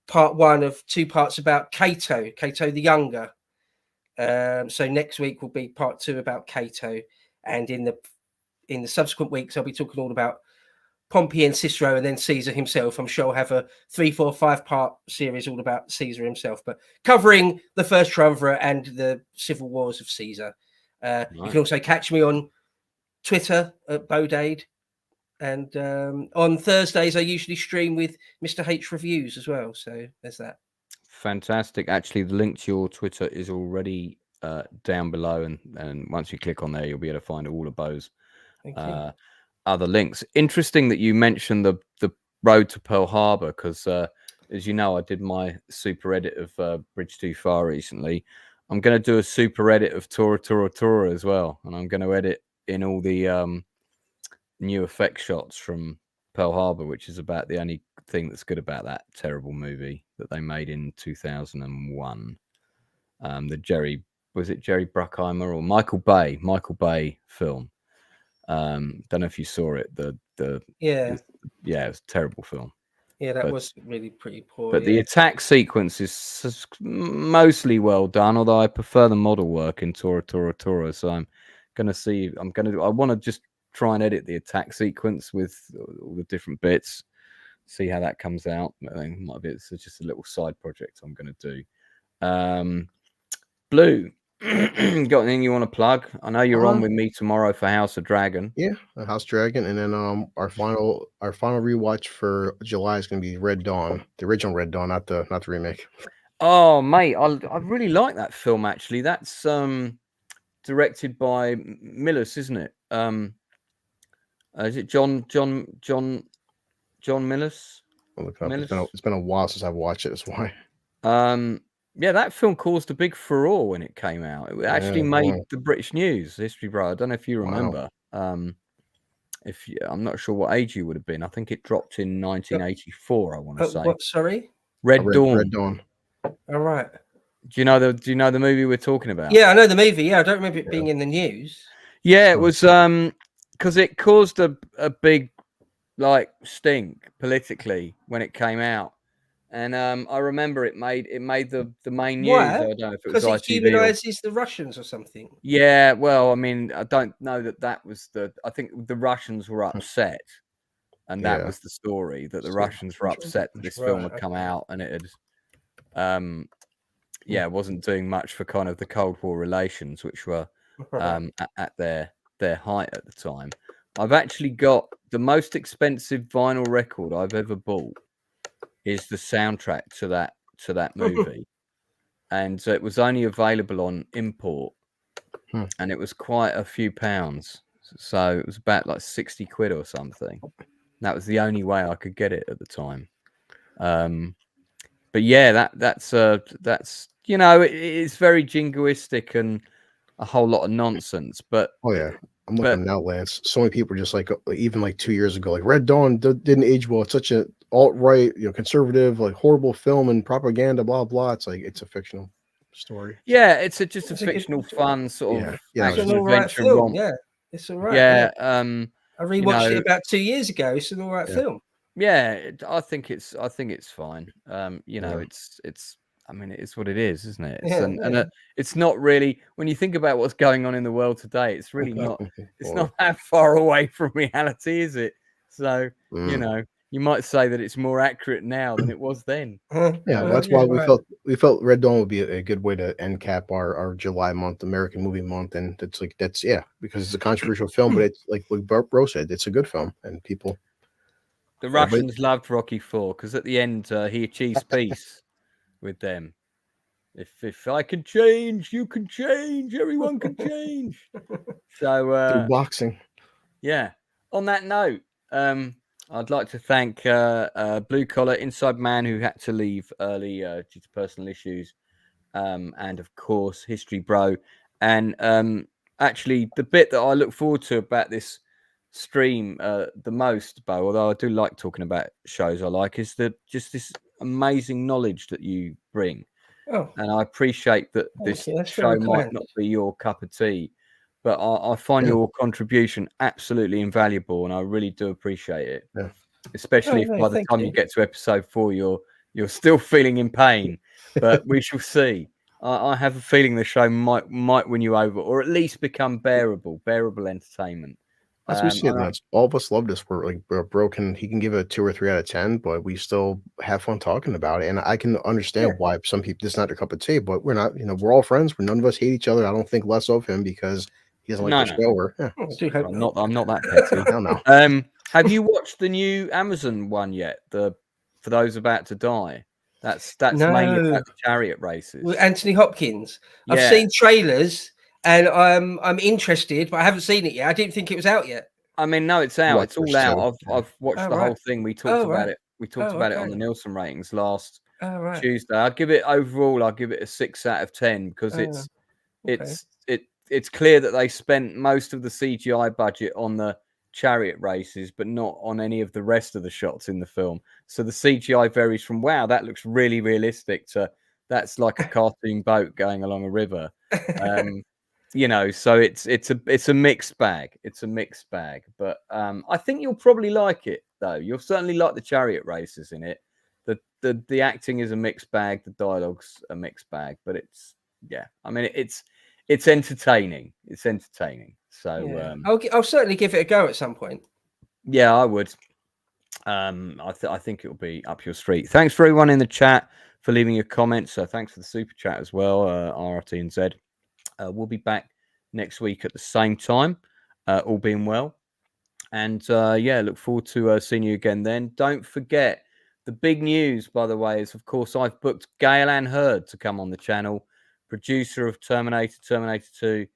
part 1 of 2 parts about Cato the Younger. So next week will be part 2 about Cato, and in the subsequent weeks I'll be talking all about Pompey and Cicero, and then Caesar himself. I'm sure I'll have a 3, 4, 5 part series all about Caesar himself, but covering the first triumvirate and the civil wars of Caesar. You can also catch me on Twitter at Bodade, and on Thursdays I usually stream with Mr. H Reviews as well. So there's that. Fantastic. Actually, the link to your Twitter is already down below, and once you click on there, you'll be able to find all of those other links. Interesting that you mentioned the road to Pearl Harbor, because as you know, I did my super edit of Bridge Too Far recently. I'm going to do a super edit of Tora as well, and I'm going to edit in all the new effect shots from Pearl Harbor, which is about the only thing that's good about that terrible movie that they made in 2001. The Jerry Bruckheimer or Michael Bay film. Don't know if you saw it. Yeah, it was a terrible film. Yeah, that was really pretty poor. But the attack sequence is mostly well done, although I prefer the model work in Tora. So I want to just try and edit the attack sequence with all the different bits, see how that comes out. I think it's just a little side project I'm going to do. Blue, got anything you want to plug? I know you're on with me tomorrow for House of Dragon. Yeah, House Dragon, and then our final rewatch for July is going to be Red Dawn, the original Red Dawn, not the remake. Oh, mate, I really like that film. Actually, that's directed by Millis, isn't it? Is it John Millis? I'll look it up. It's been a while since I've watched it. That's why. Yeah, that film caused a big furore when it came out. It actually made the British news, History Bro. I don't know if you remember. I'm not sure what age you would have been. I think it dropped in 1984. I want to say. What? Sorry. Red Dawn. Red Dawn. All right. Do you know the movie we're talking about? Yeah, I know the movie. Yeah, I don't remember it being in the news. Yeah, it was because it caused a big stink politically when it came out. And I remember it made the main news. Why? I don't know if it was because it ITV humanizes the Russians or something. Yeah, well, I mean, I don't know that was I think the Russians were upset, and that was the story, that the Russians were upset that this film had come out, and it had, wasn't doing much for kind of the Cold War relations, which were at their height at the time. I've actually got the most expensive vinyl record I've ever bought. Is the soundtrack to that movie, and it was only available on import, and it was quite a few pounds. So it was about like 60 quid or something. That was the only way I could get it at the time. But yeah, that's it's very jingoistic and a whole lot of nonsense. But I'm looking now, Lance. So many people are just even 2 years ago, Red Dawn didn't age well. It's such a alt-right, conservative, horrible film and propaganda, blah blah. It's it's a fictional. story. Yeah, it's just a It's a good fictional, story. fun sort of Yeah, It's an action all right adventure film. romp. Yeah, it's all right. Yeah, I rewatched it about 2 years ago. It's an all right film. Yeah, I think it's fine. You know, Yeah. it's I mean, it is what it is, isn't it? It's Yeah, and it's not really, when you think about what's going on in the world today, it's really not it's not that far away from reality, is it? So, you know, you might say that it's more accurate now than it was then. Yeah, that's why we felt Red Dawn would be a good way to end cap our July month, American Movie Month, and it's like because it's a controversial film, but it's like Bro said, it's a good film, and people. The Russians loved Rocky IV because at the end he achieves peace with them. If I can change, you can change. Everyone can change. So through boxing. Yeah. On that note, I'd like to thank Blue Collar Inside Man, who had to leave early due to personal issues, and of course History Bro. And actually, the bit that I look forward to about this stream the most, Bo, although I do like talking about shows I like, is just this amazing knowledge that you bring. Oh, and I appreciate that this show might not be your cup of tea, but I find your contribution absolutely invaluable, and I really do appreciate it. Yeah. Especially if by the time you get to episode 4, you're still feeling in pain. But we shall see. I have a feeling the show might win you over, or at least become bearable entertainment. As we see, that's all of us love this. We're broken. He can give it a 2 or 3 out of 10, but we still have fun talking about it. And I can understand why some people, this is not their cup of tea, but we're not. We're all friends. None of us hate each other. I don't think less of him because he doesn't like the show. Or I'm not that petty. I don't know. Have you watched the new Amazon one yet? For those about to die. That's mainly about the chariot races with Anthony Hopkins. I've seen trailers. And I'm interested, but I haven't seen it yet. I didn't think it was out yet. I mean, no, it's out. It's all out. I've watched the whole thing. We talked about it. We talked about it on the Nielsen ratings last Tuesday. I'll give it a 6 out of 10 because it's clear that they spent most of the CGI budget on the chariot races, but not on any of the rest of the shots in the film. So the CGI varies from wow, that looks really realistic, to that's like a cartoon boat going along a river. So it's a mixed bag. It's a mixed bag, but I think you'll probably like it though. You'll certainly like the chariot races in it. The acting is a mixed bag. The dialogue's a mixed bag, but it's entertaining. It's entertaining. So I'll certainly give it a go at some point. Yeah, I would. I think it'll be up your street. Thanks for everyone in the chat for leaving your comments. Thanks for the super chat as well, RRT and Z. We'll be back next week at the same time, all being well. And look forward to seeing you again then. Don't forget, the big news, by the way, is, of course, I've booked Gail Ann Hurd to come on the channel, producer of Terminator, Terminator 2,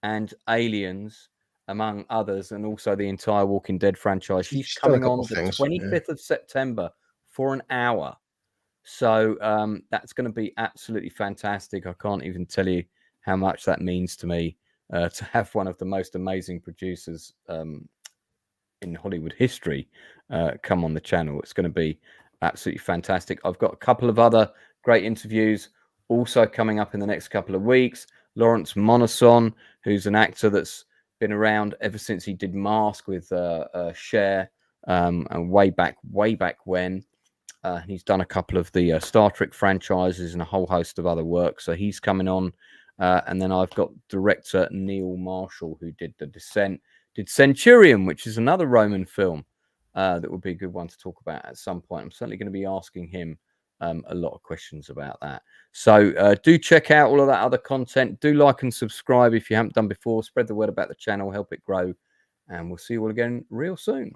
and Aliens, among others, and also the entire Walking Dead franchise. She's coming on the 25th of September for an hour. So that's going to be absolutely fantastic. I can't even tell you how much that means to me to have one of the most amazing producers in Hollywood history come on the channel. It's going to be absolutely fantastic. I've got a couple of other great interviews also coming up in the next couple of weeks. Lawrence Monason, who's an actor that's been around ever since he did Mask with Cher, and way back when. He's done a couple of the Star Trek franchises and a whole host of other work. So he's coming on. And then I've got director Neil Marshall, who did The Descent, did Centurion, which is another Roman film that would be a good one to talk about at some point. I'm certainly going to be asking him a lot of questions about that. So do check out all of that other content. Do like and subscribe if you haven't done before. Spread the word about the channel, help it grow. And we'll see you all again real soon.